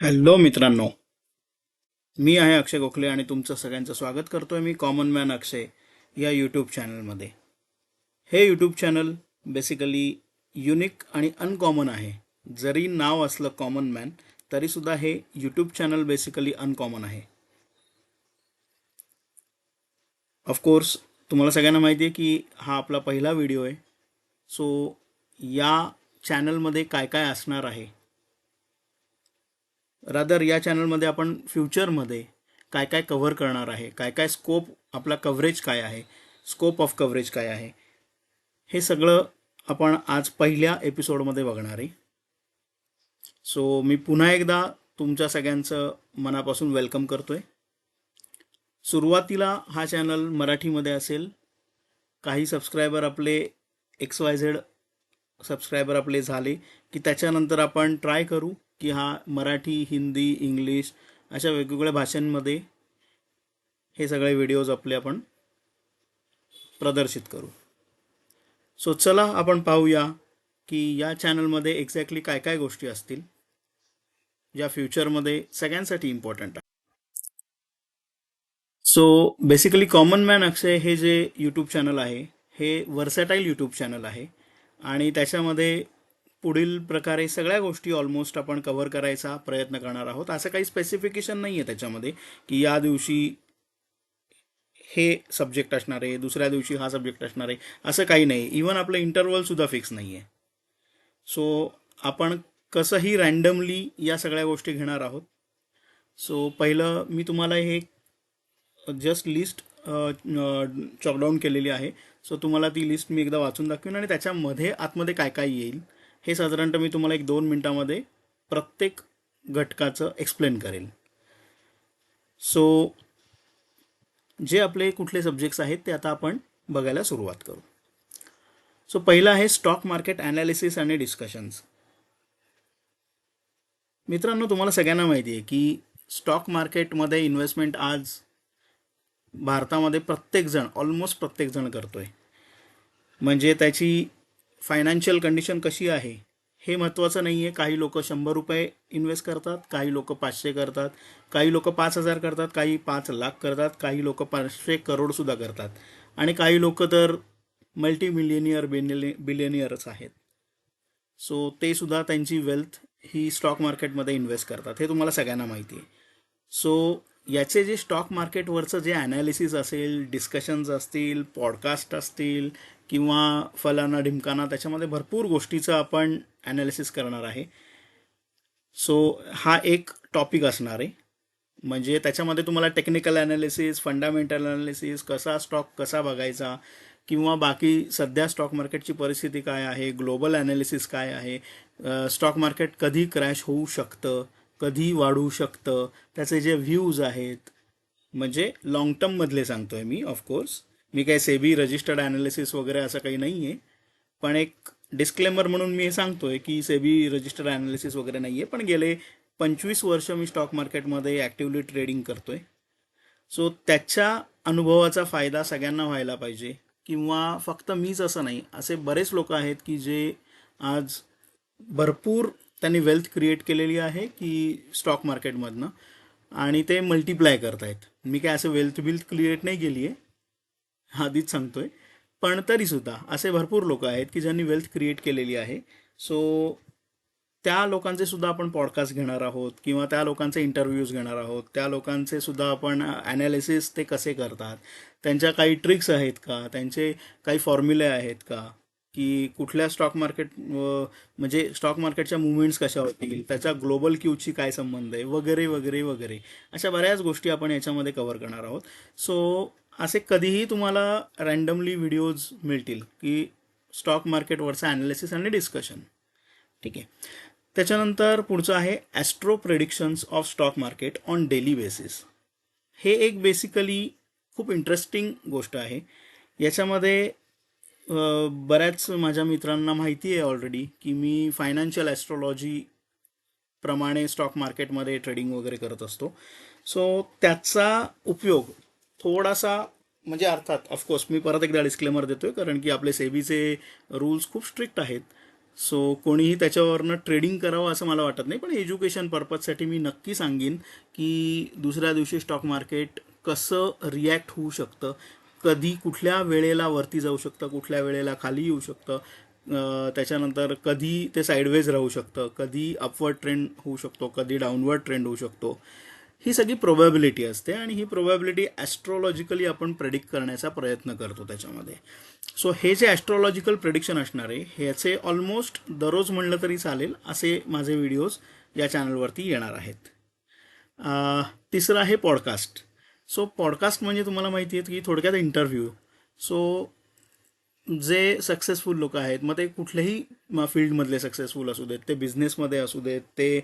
Hello मित्रांनो, मी आहे अक्षय गोखले आणि तुमचं सगळ्यांचं स्वागत करतोय मी कॉमन मॅन अक्षय या यूट्यूब चॅनलमध्ये. हे यूट्यूब चॅनल बेसिकली युनिक आणि अनकॉमन आहे. जरी नाव असलं कॉमन मॅन तरीसुद्धा हे यूट्यूब चॅनल बेसिकली अनकॉमन आहे. ऑफकोर्स तुम्हाला सगळ्यांना माहिती आहे की हा आपला पहिला व्हिडिओ आहे. सो या चॅनलमध्ये काय काय असणार आहे, रादर या चॅनलमध्ये आपण फ्युचरमध्ये काय काय कव्हर करणार आहे, काय काय स्कोप आपला कव्हरेज काय आहे, स्कोप ऑफ कव्हरेज काय आहे, हे सगळं आपण आज पहिल्या एपिसोडमध्ये बघणार आहे. सो मी पुन्हा एकदा तुमच्या सगळ्यांचं मनापासून वेलकम करतोय. सुरुवातीला हा चॅनल मराठीमध्ये असेल. काही सबस्क्रायबर आपले XYZ सबस्क्रायबर आपले झाले की त्याच्यानंतर आपण ट्राय करू की हा मराठी, हिंदी, इंग्लिश अशा वेगवेगळ्या भाषांमध्ये हे सगळे व्हिडिओज आपले आपण प्रदर्शित करू. सो चला आपण पाहूया की या चॅनलमध्ये एक्झॅक्टली काय काय गोष्टी असतील ज्या फ्युचरमध्ये सगळ्यांसाठी इम्पॉर्टंट आहे. सो बेसिकली कॉमन मॅन अक्षय हे जे यूट्यूब चॅनल आहे हे वर्सॅटाईल यूट्यूब चॅनल आहे आणि त्याच्यामध्ये पुढील प्रकारे सगळ्या गोष्टी ऑलमोस्ट आपण कव्हर करायचा प्रयत्न करणार आहोत. असं काही स्पेसिफिकेशन नाही आहे त्याच्यामध्ये की या दिवशी हे सब्जेक्ट असणार आहे, दुसऱ्या दिवशी हा सब्जेक्ट असणार आहे, असं काही नाही. इवन आपलं इंटरवलसुद्धा फिक्स नाही आहे. सो आपण कसंही रँडमली या सगळ्या गोष्टी घेणार आहोत. सो पहिलं मी तुम्हाला हे जस्ट लिस्ट चॉकडाऊन केलेली आहे. सो तुम्हाला ती लिस्ट मी एकदा वाचून दाखवेन आणि त्याच्यामध्ये आतमध्ये काय काय येईल हे साधारणतः मी तुम्हाला 1-2 मिनिटामध्ये प्रत्येक घटकाचं एक्सप्लेन करेल. सो जे आपले कुठले सब्जेक्ट्स आहेत ते आता आपण बघायला सुरुवात करू. सो पहिलं आहे स्टॉक मार्केट ॲनालिसिस आणि डिस्कशन्स. मित्रांनो, तुम्हाला सगळ्यांना माहिती आहे की स्टॉक मार्केटमध्ये इन्व्हेस्टमेंट आज भारतामध्ये प्रत्येकजण, ऑलमोस्ट प्रत्येकजण करतोय. म्हणजे त्याची फायनान्शियल कंडिशन कशी आहे हे महत्त्वाचं नाही आहे. काही लोक ₹100 इन्व्हेस्ट करतात, काही लोक 500 करतात, काही लोक 5,000 करतात, काही 5 लाख करतात, काही लोक 500 करोडसुद्धा करतात आणि काही लोक तर मल्टी मिलियनियर बिलियनियरच आहेत. सो ते सुद्धा त्यांची वेल्थ ही स्टॉक मार्केटमध्ये इन्व्हेस्ट करतात, हे तुम्हाला सगळ्यांना माहिती आहे. सो याचे जे स्टॉक मार्केटवरचं जे ॲनालिसिस असेल, डिस्कशन्स असतील, पॉडकास्ट असतील किंवा फलाना ढिमकाना, त्याच्यामध्ये भरपूर गोष्टीचं आपण ॲनालिसिस करणार आहे. सो हा एक टॉपिक असणार आहे. म्हणजे त्याच्यामध्ये तुम्हाला टेक्निकल ॲनालिसिस, फंडामेंटल ॲनालिसिस, कसा स्टॉक कसा बघायचा किंवा बाकी सध्या स्टॉक मार्केटची परिस्थिती काय आहे, ग्लोबल ॲनालिसिस काय आहे, स्टॉक मार्केट कधी क्रॅश होऊ शकतं, कधी वाढू शकतं, त्याचे जे व्ह्यूज आहेत, म्हणजे लॉंग टर्ममधले सांगतोय मी. ऑफकोर्स मी काय सेबी रजिस्टर्ड ॲनालिसिस वगैरे असं काही नाही आहे, पण एक डिस्क्लेमर म्हणून मी हे सांगतोय की सेबी रजिस्टर्ड ॲनालिसिस वगैरे नाही आहे. पण गेले 25 वर्ष मी स्टॉक मार्केटमध्ये ॲक्टिव्हली ट्रेडिंग करतोय. सो त्याच्या अनुभवाचा फायदा सगळ्यांना व्हायला पाहिजे, किंवा फक्त मीच असं नाही, असे बरेच लोक आहेत की जे आज भरपूर त्यांनी वेल्थ क्रिएट केलेली आहे की स्टॉक मार्केटमधनं, आणि ते मल्टिप्लाय करत आहेत. मी काय असं वेल्थ क्रिएट नाही केली आहे, आधीच सांगतोय. पण तरीसुद्धा असे भरपूर लोक आहेत की ज्यांनी वेल्थ क्रिएट केलेली आहे. सो त्या लोकांचे सुद्धा आपण पॉडकास्ट घेणार आहोत किंवा त्या लोकांचे इंटरव्ह्यूज घेणार आहोत. त्या लोकांचे सुद्धा आपण ॲनालिसिस ते कसे करतात, त्यांच्या काही ट्रिक्स आहेत का, त्यांचे काही फॉर्म्युले आहेत का, की कुठल्या स्टॉक मार्केट म्हणजे स्टॉक मार्केटच्या मुवमेंट्स कशा होतील, त्याच्या ग्लोबल क्यूची काय संबंध आहे, वगैरे वगैरे वगैरे, अशा बऱ्याच गोष्टी आपण याच्यामध्ये कव्हर करणार आहोत. सो असे कधीही तुम्हाला रँडमली व्हिडिओज मिळतील की स्टॉक मार्केटवरचं ॲनालिसिस आणि डिस्कशन. ठीक आहे. त्याच्यानंतर पुढचं आहे Austro predictions of stock market on daily basis. हे एक बेसिकली खूप इंटरेस्टिंग गोष्ट आहे. याच्यामध्ये बऱ्याच माझ्या मित्रांना माहिती आहे ऑलरेडी की मी फायनान्शियल ॲस्ट्रॉलॉजी प्रमाणे स्टॉक मार्केटमध्ये ट्रेडिंग वगैरे करत असतो. सो त्याचा उपयोग थोडासा, म्हणजे अर्थात ऑफकोर्स मी परत एकदा डिस्क्लेमर देतोय कारण की आपले सेबीचे रूल्स खूप स्ट्रिक्ट आहेत. सो कोणीही त्याच्यावरनं ट्रेडिंग करावं असं मला वाटत नाही, पण एज्युकेशन पर्पजसाठी मी नक्की सांगेन की दुसऱ्या दिवशी स्टॉक मार्केट कसं रिॲक्ट होऊ शकतं, कधी कुठल्या वेळेला वरती जाऊ शकतं, कुठल्या वेळेला खाली येऊ शकतं, त्याच्यानंतर कधी ते साईडवेज राहू शकतं, कधी अपवर्ड ट्रेंड होऊ शकतो, कधी डाऊनवर्ड ट्रेंड होऊ शकतो. ही सगळी प्रोबॅबिलिटी असते आणि ही प्रोबॅबिलिटी ॲस्ट्रॉलॉजिकली आपण प्रेडिक्ट करण्याचा प्रयत्न करतो त्याच्यामध्ये. सो हे जे ॲस्ट्रॉलॉजिकल प्रेडिक्शन असणार आहे ह्याचे ऑलमोस्ट दररोज म्हणलं तरी चालेल असे माझे व्हिडिओज या चॅनलवरती येणार आहेत. तिसरं आहे पॉडकास्ट. सो पॉडकास्ट म्हणजे तुम्हाला माहिती आहे की थोडक्यात इंटरव्ह्यू. सो जे सक्सेसफुल लोक आहेत, मग ते कुठल्याही फील्डमधले सक्सेसफुल असू देत, ते बिझनेसमध्ये असू देत, ते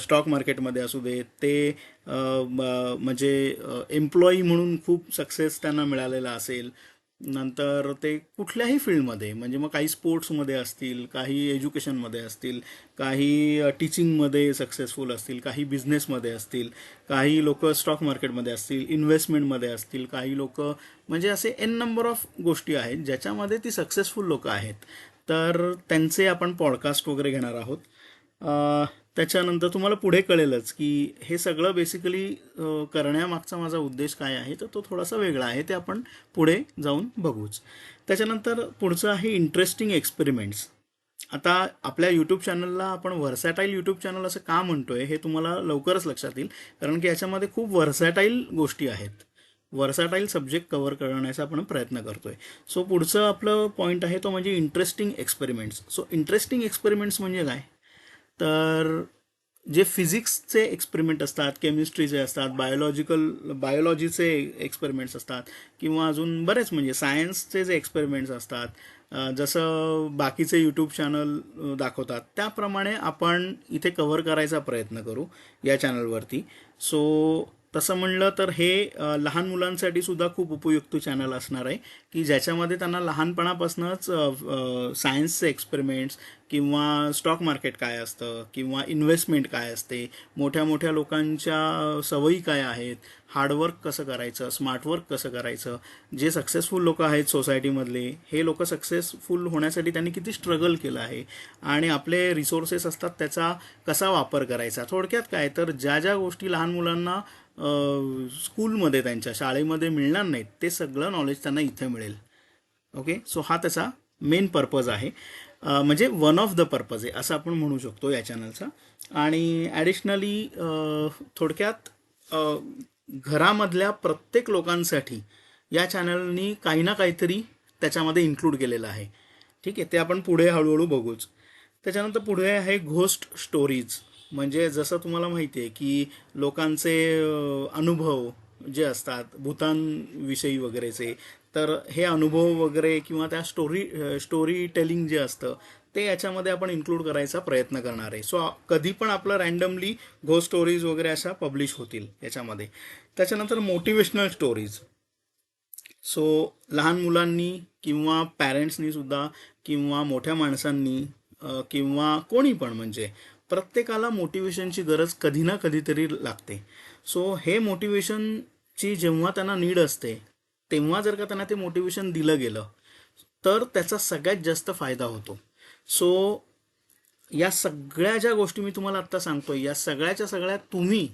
स्टॉक मार्केटमध्ये असू देत, ते म्हणजे एम्प्लॉई म्हणून खूप सक्सेस त्यांना मिळालेला असेल, नंतर ते कुठल्याही फील्डमध्ये, म्हणजे मग काही स्पोर्ट्समध्ये असतील, काही एज्युकेशनमध्ये असतील, काही टीचिंगमध्ये सक्सेसफुल असतील, काही बिझनेसमध्ये असतील, काही लोक स्टॉक मार्केटमध्ये असतील, इन्व्हेस्टमेंटमध्ये असतील, काही लोक, म्हणजे असे एन नंबर ऑफ गोष्टी आहेत ज्याच्यामध्ये ती सक्सेसफुल लोक आहेत. तर त्यांचे आपण पॉडकास्ट वगैरे घेणार आहोत. त्याच्यानंतर तुम्हाला पुढे कळेलच की हे सगळं बेसिकली करण्यामागचा माझा उद्देश काय आहे, तर तो थोडासा वेगळा आहे, ते आपण पुढे जाऊन बघूच. त्याच्यानंतर पुढचं आहे इंटरेस्टिंग एक्सपेरिमेंट्स. आता आपल्या यूट्यूब चॅनलला आपण व्हर्सॅटाईल यूट्यूब चॅनल असं का म्हणतोय हे तुम्हाला लवकरच लक्षात येईल, कारण की याच्यामध्ये खूप व्हर्सॅटाईल गोष्टी आहेत, व्हर्सॅटाईल सब्जेक्ट कव्हर करण्याचा आपण प्रयत्न करतोय. सो पुढचं आपलं पॉईंट आहे तो म्हणजे interesting experiments. So interesting experiments म्हणजे काय, तर जे फिजिक्सचे एक्सपेरिमेंट असतात, केमिस्ट्रीचे असतात, बायोलॉजीचे एक्सपेरिमेंट्स असतात, किंवा अजून बरेच म्हणजे सायन्सचे जे एक्सपेरिमेंट्स असतात, जसं बाकीचे यूट्यूब चॅनल दाखवतात त्याप्रमाणे आपण इथे कव्हर करायचा प्रयत्न करू या चॅनलवरती. सो तसं म्हणलं तर हे लहान मुलांसाठी सुद्धा खूप उपयुक्त चॅनल असणार आहे, की ज्याच्यामध्ये त्यांना लहानपणापासूनच सायन्सचे एक्सपेरिमेंट्स किंवा स्टॉक मार्केट काय असतं किंवा इन्व्हेस्टमेंट काय असते, मोठ्या मोठ्या लोकांच्या सवयी काय आहेत, हार्डवर्क कसं करायचं, स्मार्टवर्क कसं करायचं, जे सक्सेसफुल लोक आहेत सोसायटीमधले, हे लोक सक्सेसफुल होण्यासाठी त्यांनी किती स्ट्रगल केलं आहे आणि आपले रिसोर्सेस असतात त्याचा कसा वापर करायचा. थोडक्यात काय, तर ज्या ज्या गोष्टी लहान मुलांना स्कूलमध्ये त्यांच्या शाळेमध्ये मिळणार नाहीत ते सगळं नॉलेज त्यांना इथे मिळेल. ओके, सो हा त्याचा मेन पर्पज आहे, म्हणजे वन ऑफ द पर्पज आहे असं आपण म्हणू शकतो या चॅनलचा. आणि ॲडिशनली थोडक्यात घरामधल्या प्रत्येक लोकांसाठी या चॅनलनी काही ना काहीतरी त्याच्यामध्ये इन्क्लूड केलेलं आहे. ठीक आहे, ते आपण पुढे हळूहळू बघूच. त्याच्यानंतर पुढे आहे घोस्ट स्टोरीज. म्हणजे जसं तुम्हाला माहिती आहे की लोकांचे अनुभव जे असतात भूतांविषयी वगैरेचे, तर हे अनुभव वगैरे किंवा त्या स्टोरी टेलिंग जे असतं ते याच्यामध्ये आपण इन्क्लूड करायचा प्रयत्न करणार आहे. सो कधी पण आपलं रँडमली घोस्ट स्टोरीज वगैरे अशा पब्लिश होतील याच्यामध्ये. त्याच्यानंतर मोटिवेशनल स्टोरीज. सो लहान मुलांनी किंवा पॅरेंट्सनी सुद्धा किंवा मोठ्या माणसांनी किंवा कोणी पण, म्हणजे प्रत्येकाला मोटिवेशनची गरज कधी ना कधीतरी लागते. सो हे मोटिवेशनची जेव्हा त्यांना नीड असते तेव्हा जर का त्यांना ते मोटिवेशन दिलं गेलं तर त्याचा सगळ्यात जास्त फायदा होतो. सो या सगळ्या ज्या गोष्टी मी तुम्हाला आत्ता सांगतोय या सगळ्याच्या सगळ्या तुम्ही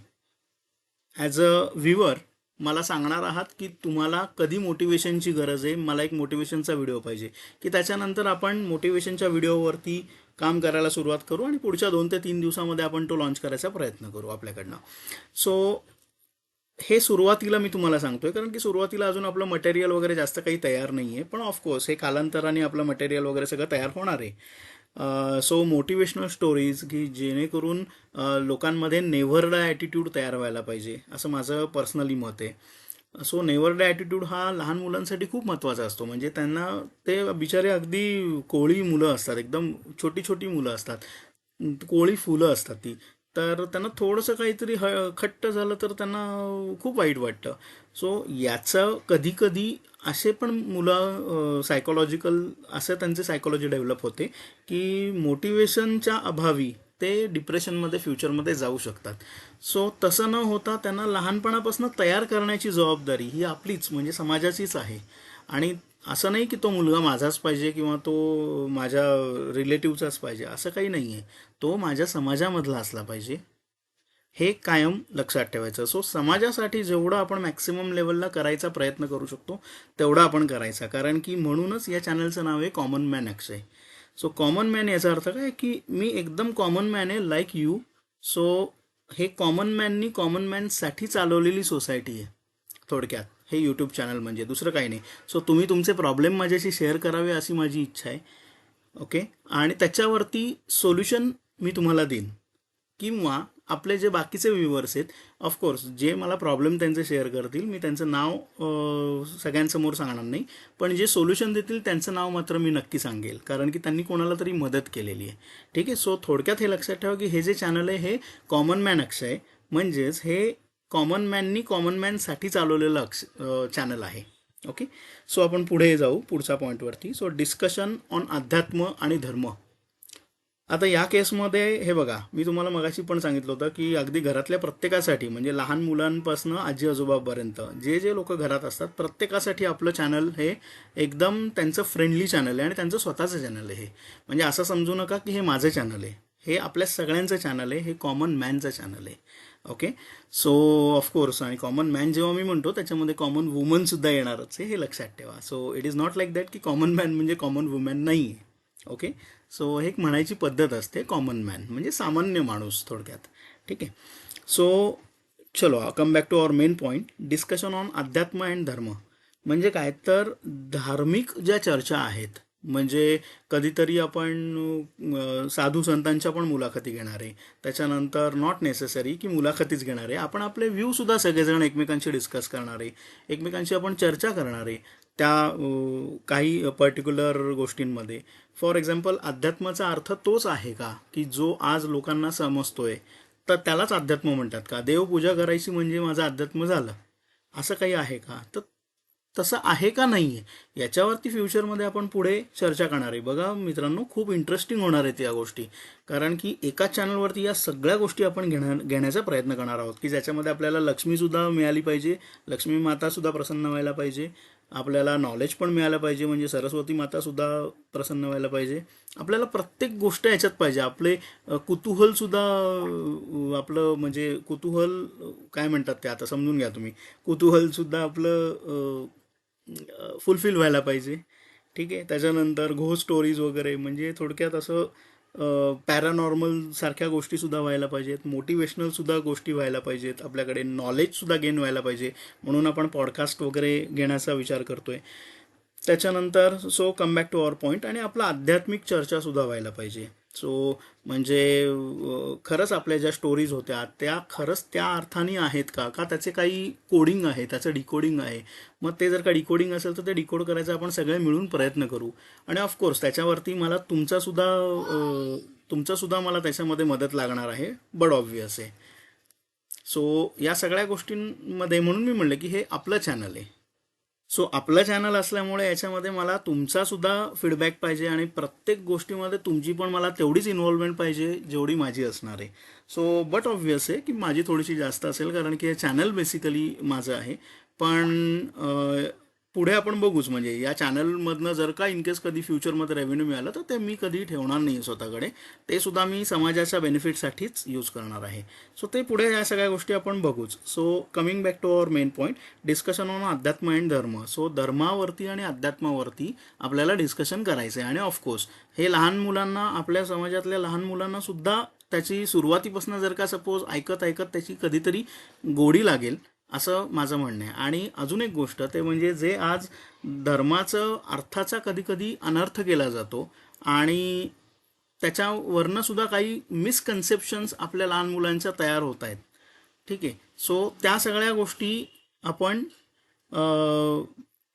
ॲज अ व्ह्युअर मला सांगणार आहात की तुम्हाला कधी मोटिवेशनची गरज आहे, मला एक मोटिवेशनचा व्हिडिओ पाहिजे, की त्याच्यानंतर आपण मोटिवेशनच्या व्हिडिओवरती काम करायला सुरुवात करू आणि पुढच्या 2 ते 3 दिवसामध्ये आपण तो लॉन्च करायचा प्रयत्न करू आपल्याकडनं. सो हे सुरुवातीला मी तुम्हाला सांगतोय कारण की सुरुवातीला अजून आपलं मटेरियल वगैरे जास्त काही तयार नाही आहे, पण ऑफकोर्स हे कालांतराने आपलं मटेरियल वगैरे सगळं तयार होणार आहे. सो मोटिवेशनल स्टोरीज की जेणेकरून लोकांमध्ये नेव्हर डाय ॲटिट्यूड तयार व्हायला पाहिजे असं माझं पर्सनली मत आहे. सो नेव्हर डाय ॲटिट्यूड हा लहान मुलांसाठी खूप महत्त्वाचा असतो. म्हणजे त्यांना ते बिचारे अगदी कोळी मुलं असतात, एकदम छोटी छोटी मुलं असतात, कोळी फुलं असतात ती, तर त्यांना थोडंसं काहीतरी खट्ट झालं तर त्यांना खूप वाईट वाटतं. सो याचं कधी कधी असे पण मुलं सायकोलॉजिकल असं त्यांचे सायकोलॉजी डेव्हलप होते की मोटिवेशनच्या अभावी ते डिप्रेशनमध्ये फ्युचरमध्ये जाऊ शकतात. सो तसं न होता त्यांना लहानपणापासून तयार करण्याची जबाबदारी ही आपलीच म्हणजे समाजाचीच आहे. आणि असं नाही की तो मुलगा माझाच पाहिजे किंवा तो माझ्या रिलेटिव्हचाच पाहिजे, असं काही नाही आहे. तो माझ्या समाजामधला असला पाहिजे, हे कायम लक्षात ठेवायचं. सो समाजासाठी जेवढं आपण मॅक्सिमम लेवलला करायचा प्रयत्न करू शकतो तेवढा आपण करायचा, कारण की म्हणूनच या चॅनलचं नाव आहे कॉमन मॅन अक्षय. सो कॉमन मॅन याचा अर्थ काय की मी एकदम कॉमन मॅन आहे, लाईक यू. सो हे कॉमन मॅननी कॉमन मॅनसाठी चालवलेली सोसायटी आहे थोडक्यात, हे यूट्यूब चॅनल म्हणजे दुसरं काही नाही. सो तुम्ही तुमचे प्रॉब्लेम माझ्याशी शेअर करावे अशी माझी इच्छा आहे. ओके, आणि त्याच्यावरती सोल्युशन मी तुम्हाला देईन, किंवा आपले जे बाकीचे व्ह्युअर्स आहेत, ऑफकोर्स जे मला प्रॉब्लेम त्यांचे शेअर करतील, मी त्यांचं नाव सगळ्यांसमोर सांगणार नाही, पण जे सोल्युशन देतील त्यांचं नाव मात्र मी नक्की सांगेल, कारण की त्यांनी कोणाला तरी मदत केलेली आहे. ठीक आहे. सो थोडक्यात हे लक्षात ठेवा की हे जे चॅनल आहे हे कॉमन मॅन अक्षय, म्हणजेच हे कॉमन मॅननी कॉमन मॅनसाठी चालवलेलं चॅनल आहे. ओके. सो आपण पुढे जाऊ पुढच्या पॉईंटवरती. सो डिस्कशन ऑन अध्यात्म आणि धर्म. आता या केसमध्ये हे बघा, मी तुम्हाला मगाशी पण सांगितलं होतं की अगदी घरातल्या प्रत्येकासाठी, म्हणजे लहान मुलांपासून आजी आजोबापर्यंत जे जे लोक घरात असतात प्रत्येकासाठी आपलं चॅनल हे एकदम त्यांचं फ्रेंडली चॅनल आहे आणि त्यांचं स्वतःचं चॅनल आहे. म्हणजे असं समजू नका की हे माझं चॅनल आहे, हे आपल्या सगळ्यांचं चॅनल आहे, हे कॉमन मॅनचं चॅनल आहे. ओके. सो ऑफकोर्स, आणि कॉमन मॅन जेव्हा मी म्हणतो त्याच्यामध्ये कॉमन वुमनसुद्धा येणारच आहे, हे लक्षात ठेवा. So it is not like that की कॉमन मॅन म्हणजे कॉमन वुमॅन नाही आहे. ओके. सो हे एक म्हणायची पद्धत असते, कॉमन मॅन म्हणजे सामान्य माणूस थोडक्यात. ठीक आहे. सो चलो come back to our main point, discussion on अध्यात्म अँड धर्म. म्हणजे काय तर धार्मिक ज्या चर्चा आहेत, म्हणजे कधीतरी आपण साधू संतांच्या पण मुलाखती घेणार आहे, त्याच्यानंतर नॉट नेसेसरी की मुलाखतीच घेणार आहे, आपण आपले व्ह्यूसुद्धा सगळेजण एकमेकांशी डिस्कस करणार आहे, एकमेकांशी आपण चर्चा करणार आहे त्या काही पर्टिक्युलर गोष्टींमध्ये. फॉर एक्झाम्पल, अध्यात्माचा अर्थ तोच आहे का की जो आज लोकांना समजतोय, तर त्यालाच अध्यात्म म्हणतात का? देवपूजा करायची म्हणजे माझं अध्यात्म झालं, असं काही आहे का? तर तसं आहे का नाही आहे याच्यावरती फ्युचरमध्ये आपण पुढे चर्चा करणार आहे. बघा मित्रांनो, खूप इंटरेस्टिंग होणार आहेत या गोष्टी, कारण की एकाच चॅनलवरती या सगळ्या गोष्टी आपण घेण्याचा प्रयत्न करणार आहोत, की ज्याच्यामध्ये आपल्याला लक्ष्मीसुद्धा मिळाली पाहिजे, लक्ष्मी मातासुद्धा प्रसन्न व्हायला पाहिजे, आपल्याला नॉलेज पण मिळालं पाहिजे, म्हणजे सरस्वती मातासुद्धा प्रसन्न व्हायला पाहिजे, आपल्याला प्रत्येक गोष्ट याच्यात पाहिजे. आपले कुतूहलसुद्धा, आपलं म्हणजे कुतूहल काय म्हणतात ते आता समजून घ्या तुम्ही, कुतूहलसुद्धा आपलं फुलफिल व्हायला पाहिजे. ठीक आहे. त्याच्यानंतर घोस्ट स्टोरीज वगैरे, म्हणजे थोडक्यात असं पॅरानॉर्मल सारख्या गोष्टीसुद्धा व्हायला पाहिजेत, मोटिवेशनलसुद्धा गोष्टी व्हायला पाहिजेत, आपल्याकडे नॉलेजसुद्धा गेन व्हायला पाहिजे, म्हणून आपण पॉडकास्ट वगैरे घेण्याचा विचार करतोय. त्याच्यानंतर so come back to our point, आणि आपला आध्यात्मिक चर्चासुद्धा व्हायला पाहिजे. सो म्हणजे खरंच आपल्या ज्या स्टोरीज होत्या त्या खरंच त्या अर्थाने आहेत का, का त्याचे काही कोडिंग आहे, त्याचं डिकोडिंग आहे. मग ते जर का डिकोडिंग असेल तर ते डिकोड करायचा आपण सगळे मिळून प्रयत्न करू. आणि ऑफकोर्स त्याच्यावरती मला तुमचासुद्धा मला त्याच्यामध्ये मदत लागणार आहे, बड ऑब्व्हियस आहे. सो या सगळ्या गोष्टींमध्ये म्हणून मी म्हणलं की हे आपलं चॅनल आहे. सो आपलं चॅनल असल्यामुळे याच्यामध्ये मला तुमचा सुद्धा फीडबॅक पाहिजे, आणि प्रत्येक गोष्टीमध्ये तुमची पण मला तेवढीच इन्व्हॉल्वमेंट पाहिजे जेवढी माझी असणार आहे. सो बट ऑब्व्हियस आहे की माझी थोडीशी जास्त असेल, कारण की हे चॅनल बेसिकली माझं आहे. पण पुढे आपण बघूच, म्हणजे या चॅनलमधनं जर का इन केस कधी फ्युचरमध्ये रेव्हेन्यू मिळालं तर ते मी कधी ठेवणार नाही स्वतःकडे, ते सुद्धा मी समाजाच्या बेनिफिटसाठीच यूज करणार आहे. सो ते पुढे या सगळ्या गोष्टी आपण बघूच. So coming back to our main point, discussion on अध्यात्म अँड धर्म. सो धर्मावरती आणि अध्यात्मावरती आपल्याला डिस्कशन करायचं आहे, आणि ऑफकोर्स हे लहान मुलांना, आपल्या समाजातल्या लहान मुलांना सुद्धा त्याची सुरुवातीपासून जर का सपोज ऐकत ऐकत त्याची कधीतरी गोडी लागेल असं माझं म्हणणं आहे. आणि अजून एक गोष्ट ते म्हणजे जे आज धर्माचं अर्थाचा कधी कधी अनर्थ केला जातो, आणि त्याच्यावरनं सुद्धा काही मिसकन्सेप्शन्स आपल्या लहान मुलांच्या तयार होत आहेत. ठीक आहे. सो त्या सगळ्या गोष्टी आपण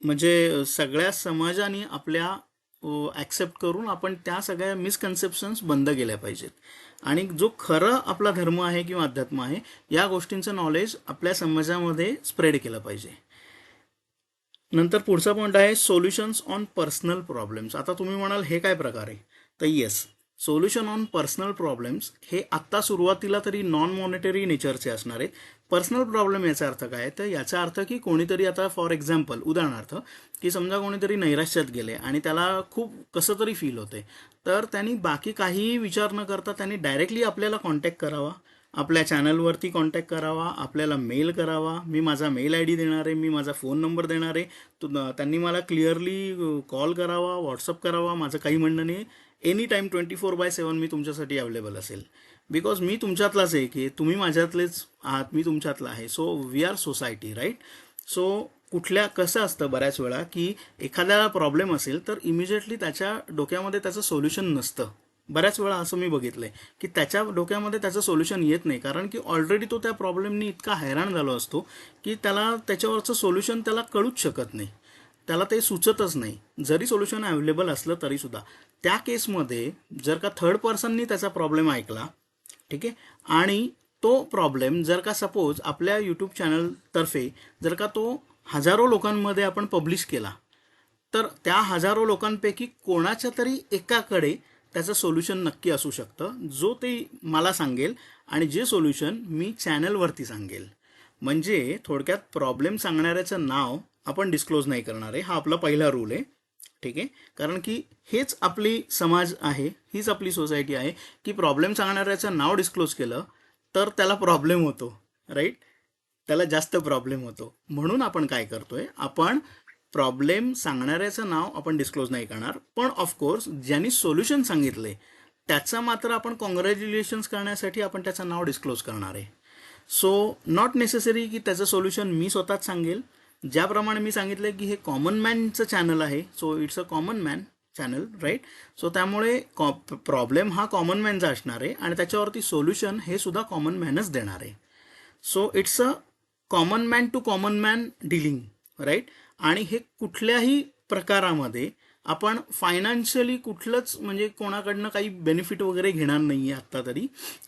म्हणजे सगळ्या समाजाने आपल्या ॲक्सेप्ट करून आपण त्या सगळ्या मिसकन्सेप्शन्स बंद केल्या पाहिजेत, आणि जो खरं आपला धर्म आहे किंवा अध्यात्म आहे या गोष्टींचं नॉलेज आपल्या समाजामध्ये स्प्रेड केलं पाहिजे. नंतर पुढचा पॉईंट आहे सोल्युशन्स ऑन पर्सनल प्रॉब्लेम्स. आता तुम्ही म्हणाल हे काय प्रकार आहे, तर yes, solution on personal problems हे आत्ता सुरुवातीला तरी नॉन मॉनिटरी नेचरचे असणार आहेत. पर्सनल प्रॉब्लेम याचा अर्थ काय, तर याचा अर्थ की कोणीतरी आता फॉर एक्झाम्पल उदाहरणार्थ की समजा कोणीतरी नैराश्यात गेले आणि त्याला खूप कसं तरी फील होते, तर त्यांनी बाकी काहीही विचार न करता त्यांनी डायरेक्टली आपल्याला कॉन्टॅक्ट करावा, आपल्या चॅनलवरती कॉन्टॅक्ट करावा, आपल्याला मेल करावा. मी माझा मेल आय डी देणार आहे, मी माझा फोन नंबर देणार आहे. त्यांनी मला क्लिअरली कॉल करावा, व्हॉट्सअप करावा. माझं काही म्हणणं नाही. एनी टाईम 24/7 मी तुमच्यासाठी अवेलेबल असेल. बिकॉज मी तुमच्यातलाच आहे की तुम्ही माझ्यातलेच आहात, मी तुमच्यातला आहे. So we are society, right? So कसं असतं बऱ्याच वेळा की एखाद्याला प्रॉब्लेम असेल तर इमिजिएटली त्याच्या डोक्यामध्ये त्याचं सोल्युशन नसतं. बऱ्याच वेळा असं मी बघितलंय की त्याच्या डोक्यामध्ये त्याचं सोल्युशन येत नाही, कारण की ऑलरेडी तो त्या प्रॉब्लेमनी इतका हैराण झालो असतो की त्याला त्याच्यावरचं सोल्युशन त्याला कळूच शकत नाही, त्याला ते सुचतच नाही. जरी सोल्युशन अवेलेबल असलं तरी सुद्धा त्या केसमध्ये जर का थर्ड पर्सननी त्याचा प्रॉब्लेम ऐकला, ठीक आहे, आणि तो प्रॉब्लेम जर का सपोज आपल्या यूट्यूब चॅनलतर्फे जर का तो हजारो लोकांमध्ये आपण पब्लिश केला, तर त्या हजारो लोकांपैकी कोणाच्या तरी एकाकडे त्याचं सोल्युशन नक्की असू शकतं, जो ते मला सांगेल आणि जे सोल्युशन मी चॅनलवरती सांगेल. म्हणजे थोडक्यात प्रॉब्लेम सांगणाऱ्याचं नाव आपण डिस्क्लोज नाही करणार आहे, हा आपला पहिला रूल आहे. ठीक आहे, कारण की हेच आपली समाज आहे, हीच आपली सोसायटी आहे की प्रॉब्लेम सांगणाऱ्याचं नाव डिस्क्लोज केलं तर त्याला प्रॉब्लेम होतो, राईट? त्याला जास्त प्रॉब्लेम होतो. म्हणून आपण काय करतोय, आपण प्रॉब्लेम सांगणाऱ्याचं नाव आपण डिस्क्लोज नाही करणार, पण ऑफकोर्स ज्यांनी सोल्युशन सांगितले त्याचा मात्र आपण कॉंग्रॅच्युलेशन्स करण्यासाठी आपण त्याचं नाव डिस्क्लोज करणार आहे. सो नॉट नेसेसरी की त्याचं सोल्युशन मी स्वतःच सांगेल. ज्याप्रमाणे मी सांगितलं की हे कॉमन मॅनचं चॅनल आहे, so it's a common man channel, right? So त्यामुळे प्रॉब्लेम हा कॉमन मॅनचा असणार आहे आणि त्याच्यावरती सोल्युशन हे सुद्धा कॉमन मॅनच देणार आहे. So it's a common man to common man dealing, right? आणि हे कुठल्याही प्रकारामध्ये आपण फायनान्शियली कुठलंच म्हणजे कोणाकडनं काही बेनिफिट वगैरे घेणार नाही आहे आत्ता तरी.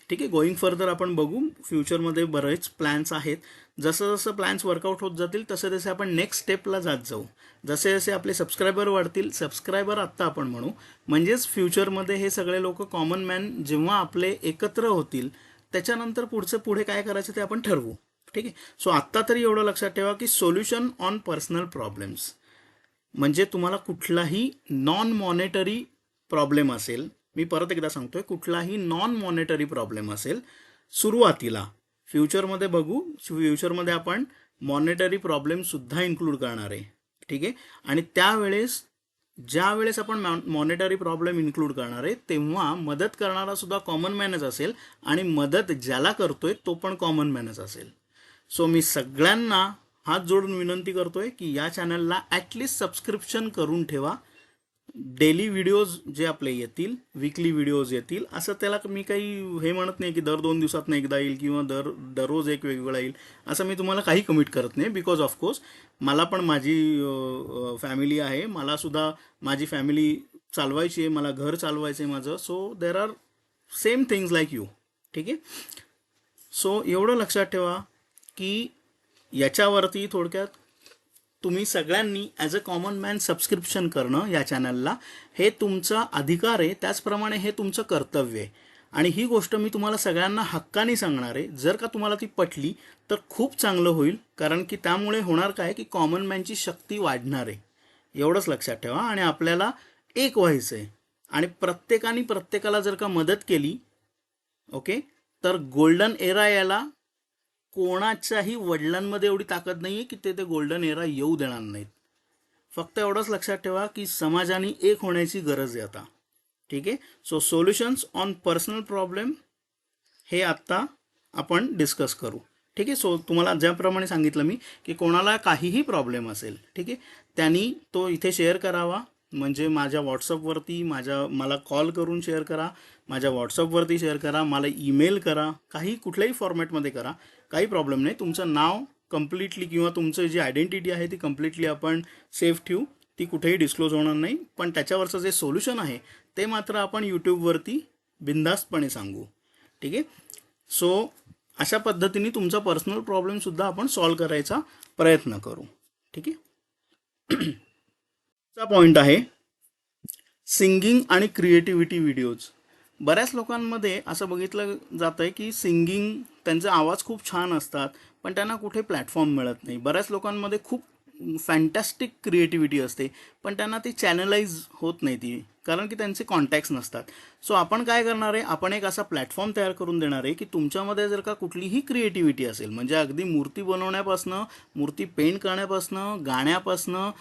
ठीक आहे, गोईंग फर्दर आपण बघू, फ्युचरमध्ये बरेच प्लॅन्स आहेत. जसं जसं प्लॅन्स वर्कआउट होत जातील तसे तसे आपण नेक्स्ट स्टेपला जात जाऊ. जसे जसे आपले सबस्क्रायबर वाढतील, सबस्क्रायबर आत्ता आपण म्हणू, म्हणजेच फ्युचरमध्ये हे सगळे लोक कॉमन मॅन जेव्हा आपले एकत्र होतील त्याच्यानंतर पुढे काय करायचं ते आपण ठरवू. ठीक आहे, सो आत्ता तरी एवढं लक्षात ठेवा की सोल्युशन ऑन पर्सनल प्रॉब्लेम्स म्हणजे तुम्हाला कुठलाही नॉन मॉनेटरी प्रॉब्लेम असेल, मी परत एकदा सांगतोय, कुठलाही नॉन मॉनेटरी प्रॉब्लेम असेल सुरुवातीला, फ्युचरमध्ये बघू, फ्युचरमध्ये आपण मॉनेटरी प्रॉब्लेम सुद्धा इन्क्लूड करणार आहे. ठीक आहे, आणि त्यावेळेस ज्या वेळेस आपण मॉनेटरी प्रॉब्लेम इन्क्लूड करणार आहे तेव्हा मदत करणारा सुद्धा कॉमन मॅनच असेल आणि मदत ज्याला करतोय तो पण कॉमन मॅनच असेल. सो मी सगळ्यांना हात जोडून विनंती करतोय की या चॅनलला ॲटलिस्ट सबस्क्रिप्शन करून ठेवा. डेली व्हिडिओज जे आपले येतील, वीकली व्हिडिओज येतील, असं त्याला मी काही हे म्हणत नाही की दर 2 दिवसात एकदा येईल किंवा दररोज एक वेगवेगळा येईल, असं मी तुम्हाला काही कमिट करत नाही. बिकॉज ऑफकोर्स मला पण माझी फॅमिली आहे, मला सुद्धा माझी फॅमिली चालवायची आहे, मला घर चालवायचं आहे माझं. So there are same things like you. ठीक आहे, सो एवढं लक्षात ठेवा की याच्यावरती थोडक्यात तुम्ही सगळ्यांनी as a common man subscription करणं या चॅनलला हे तुमचा अधिकार आहे, त्याचप्रमाणे हे तुमचं कर्तव्य आहे. आणि ही गोष्ट मी तुम्हाला सगळ्यांना हक्काने सांगणार आहे. जर का तुम्हाला ती पटली तर खूप चांगलं होईल, कारण की त्यामुळे होणार काय की कॉमन मॅनची शक्ती वाढणार आहे. एवढंच लक्षात ठेवा आणि आपल्याला एक व्हायचं आहे आणि प्रत्येकाने प्रत्येकाला जर का मदत केली, ओके, तर गोल्डन एरा याला कोणाच्याही वडिलांमध्ये एवढी ताकद नाही आहे की ते गोल्डन एरा येऊ देणार नाहीत. फक्त एवढंच लक्षात ठेवा की समाजाने एक होण्याची गरज आहे आता. ठीक आहे, so solutions on personal problem हे आत्ता आपण डिस्कस करू. ठीक आहे, सो तुम्हाला ज्याप्रमाणे सांगितलं मी की कोणाला काहीही प्रॉब्लेम असेल, ठीक आहे, त्यांनी तो इथे शेअर करावा. म्हणजे माझ्या व्हॉट्सअपवरती मला कॉल करून शेअर करा, माझ्या व्हॉट्सअपवरती शेअर करा, मला ईमेल करा, काही कुठल्याही फॉर्मॅटमध्ये करा, काही प्रॉब्लेम नाही. तुमचं नाव कम्प्लिटली किंवा तुमचं जी आयडेंटिटी आहे ती कम्प्लिटली आपण सेफ ठेवू, ती कुठेही डिस्क्लोज होणार नाही. पण त्याच्यावरचं जे सोल्युशन आहे ते मात्र आपण यूट्यूबवरती बिनधास्तपणे सांगू. ठीक आहे, सो अशा पद्धतीने तुमचा पर्सनल प्रॉब्लेमसुद्धा आपण सॉल्व करायचा प्रयत्न करू. ठीक आहे, चा पॉईंट आहे सिंगिंग आणि क्रिएटिव्हिटी व्हिडिओज. बऱ्याच लोकांमध्ये असं बघितलं जातं आहे की सिंगिंग, त्यांचे आवाज खूप छान असतात पण त्यांना कुठे प्लॅटफॉर्म मिळत नाही. बऱ्याच लोकांमध्ये खूप फॅन्टॅस्टिक क्रिएटिव्हिटी असते पण त्यांना ती चॅनलाइज होत नाही ती, कारण की त्यांचे कॉन्टॅक्ट्स नसतात. सो आपण काय करणार आहे, आपण एक असा प्लॅटफॉर्म तयार करून देणार आहे की तुमच्यामध्ये जर का कुठलीही क्रिएटिव्हिटी असेल, म्हणजे अगदी मूर्ती बनवण्यापासनं, मूर्ती पेंट करण्यापासनं, गाण्यापासनं,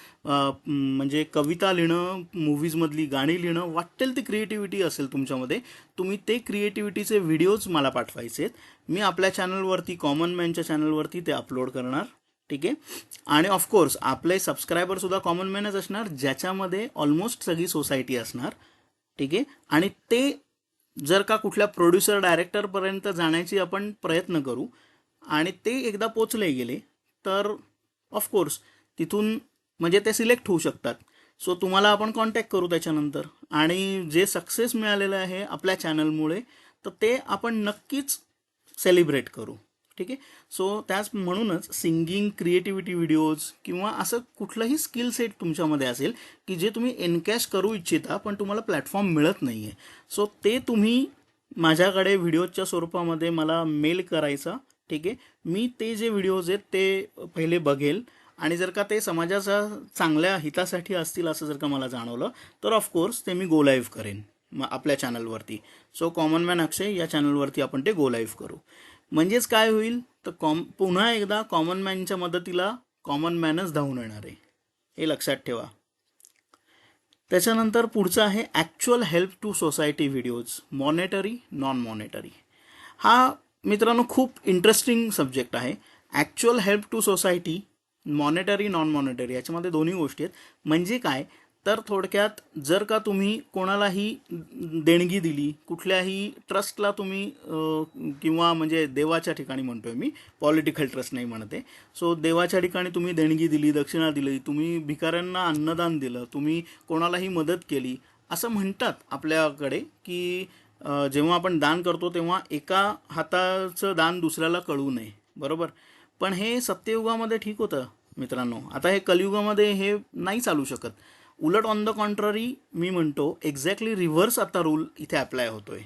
म्हणजे कविता लिहिणं, मूव्हीजमधली गाणी लिहिणं, वाटेल ती क्रिएटिव्हिटी असेल तुमच्यामध्ये, तुम्ही ते क्रिएटिव्हिटीचे व्हिडिओज मला पाठवायचे आहेत. मी आपल्या चॅनलवरती, कॉमन मॅनच्या चॅनलवरती ते अपलोड करणार. ठीक आहे. आणि ऑफकोर्स आपले सबस्क्रायबरसुद्धा कॉमन मॅनच असणार, ज्याच्यामध्ये ऑलमोस्ट सगळी सोसायटी असणार. ठीक आहे. आणि ते जर का कुठल्या प्रोड्युसर डायरेक्टरपर्यंत जाण्याची आपण प्रयत्न करू आणि ते एकदा पोचले गेले तर ऑफकोर्स तिथून म्हणजे ते सिलेक्ट होऊ शकतात. सो तुम्हाला आपण कॉन्टॅक्ट करू त्याच्यानंतर, आणि जे सक्सेस मिळालेलं आहे आपल्या चॅनलमुळे तर ते आपण नक्कीच सेलिब्रेट करू. ठीक आहे. सो त्याच म्हणूनच सिंगिंग, क्रिएटिव्हिटी व्हिडिओज किंवा असं कुठलंही स्किल सेट तुमच्यामध्ये असेल की जे तुम्ही एनकॅश करू इच्छिता पण तुम्हाला प्लॅटफॉर्म मिळत नाही आहे, सो ते तुम्ही माझ्याकडे व्हिडिओच्या स्वरूपामध्ये मला मेल करायचा. ठीक आहे. मी ते जे व्हिडिओज आहेत ते पहिले बघेल आणि जर का ते समाजाच्या चांगल्या हितासाठी असतील असं जर का मला जाणवलं तर ऑफकोर्स ते मी गो लाईव्ह करेन आपल्या चॅनलवरती. सो कॉमन मॅन अक्षय या चॅनलवरती आपण ते गो लाईव्ह करू. म्हणजेच काय होईल तर पुन्हा एकदा कॉमन मॅनच्या मदतीला कॉमन मॅनच धावून येणार आहे, हे लक्षात ठेवा. त्याच्यानंतर पुढचं आहे actual help to society videos, monetary, non monetary. हा मित्रांनो खूप इंटरेस्टिंग सब्जेक्ट आहे. Actual help to society, monetary, non monetary, याच्यामध्ये दोन्ही गोष्टी आहेत. म्हणजे काय तर थोडक्यात जर का तुम्ही कोणालाही देणगी दिली, कुठल्याही ट्रस्टला तुम्ही किंवा म्हणजे देवाच्या ठिकाणी म्हणतोय मी, पॉलिटिकल ट्रस्ट नाही म्हणते. सो देवाच्या ठिकाणी तुम्ही देणगी दिली, दक्षिणा दिली, तुम्ही भिकाऱ्यांना अन्नदान दिलं, तुम्ही कोणालाही मदत केली, असं म्हणतात आपल्याकडे की जेव्हा आपण दान करतो तेव्हा एका हाताचं दान दुसऱ्याला कळू नये, बरोबर. पण हे सत्ययुगामध्ये ठीक होतं मित्रांनो. आता हे कलियुगामध्ये हे नाही चालू शकत. उलट ऑन द कॉन्ट्ररी मी म्हणतो एक्झॅक्टली रिव्हर्स आता रूल इथे अप्लाय होतोय.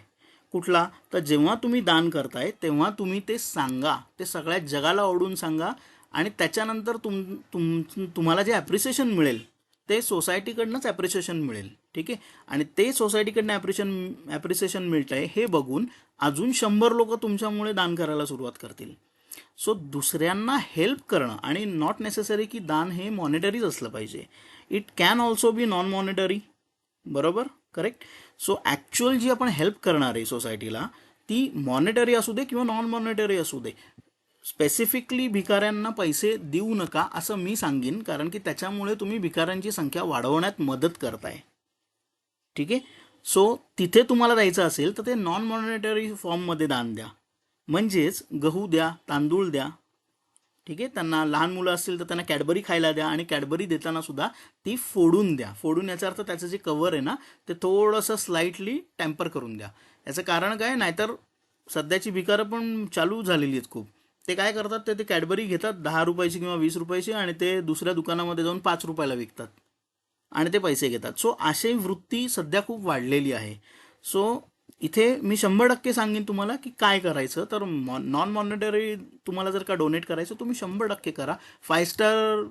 कुठला तर जेव्हा तुम्ही दान करताय तेव्हा तुम्ही ते सांगा, ते सगळ्या जगाला ओढून सांगा आणि त्याच्यानंतर तुम्हाला जे ॲप्रिसिएशन मिळेल ते सोसायटीकडनंच ॲप्रिसिएशन मिळेल. ठीक आहे. आणि ते सोसायटीकडनं ॲप्रिसिएशन मिळत आहे हे बघून अजून 100 लोक तुमच्यामुळे दान करायला सुरुवात करतील. सो दुसऱ्यांना हेल्प करणं, आणि नॉट नेसेसरी की दान हे मॉनिटरीच असलं पाहिजे, it can also be non monetary, बरोबर, करेक्ट. सो ॲक्च्युअल जी आपण हेल्प करणार आहे सोसायटीला ती मॉनिटरी असू दे किंवा नॉन मॉनिटरी असू दे, स्पेसिफिकली भिकाऱ्यांना पैसे देऊ नका असं मी सांगेन, कारण की त्याच्यामुळे तुम्ही भिकाऱ्यांची संख्या वाढवण्यात मदत करताय. ठीक आहे. सो तिथे तुम्हाला द्यायचं असेल तर ते नॉन मॉनिटरी फॉर्ममध्ये दान द्या. म्हणजेच गहू द्या, तांदूळ द्या. ठीक आहे. त्यांना लहान मुलं असतील तर त्यांना कॅडबरी खायला द्या, आणि कॅडबरी देताना सुद्धा ती फोडून द्या. फोडून याचा अर्थ त्याचं जे कवर आहे ना ते थोडंसं स्लाइटली टेम्पर करून द्या. याचं कारण काय, नाहीतर सध्याची भिकारं पण चालू झालेली आहेत खूप. ते काय करतात, ते कॅडबरी घेतात 10 रुपयाची किंवा 20 रुपयाची आणि ते दुसऱ्या दुकानामध्ये जाऊन 5 रुपयाला विकतात आणि ते पैसे घेतात. सो अशी वृत्ती सध्या खूप वाढलेली आहे. सो इथे मी 100% सांगेन तुम्हाला की काय करायचं. तर नॉन मॉनिटरी तुम्हाला जर का डोनेट करायचं तुम्ही 100% करा. 5 स्टार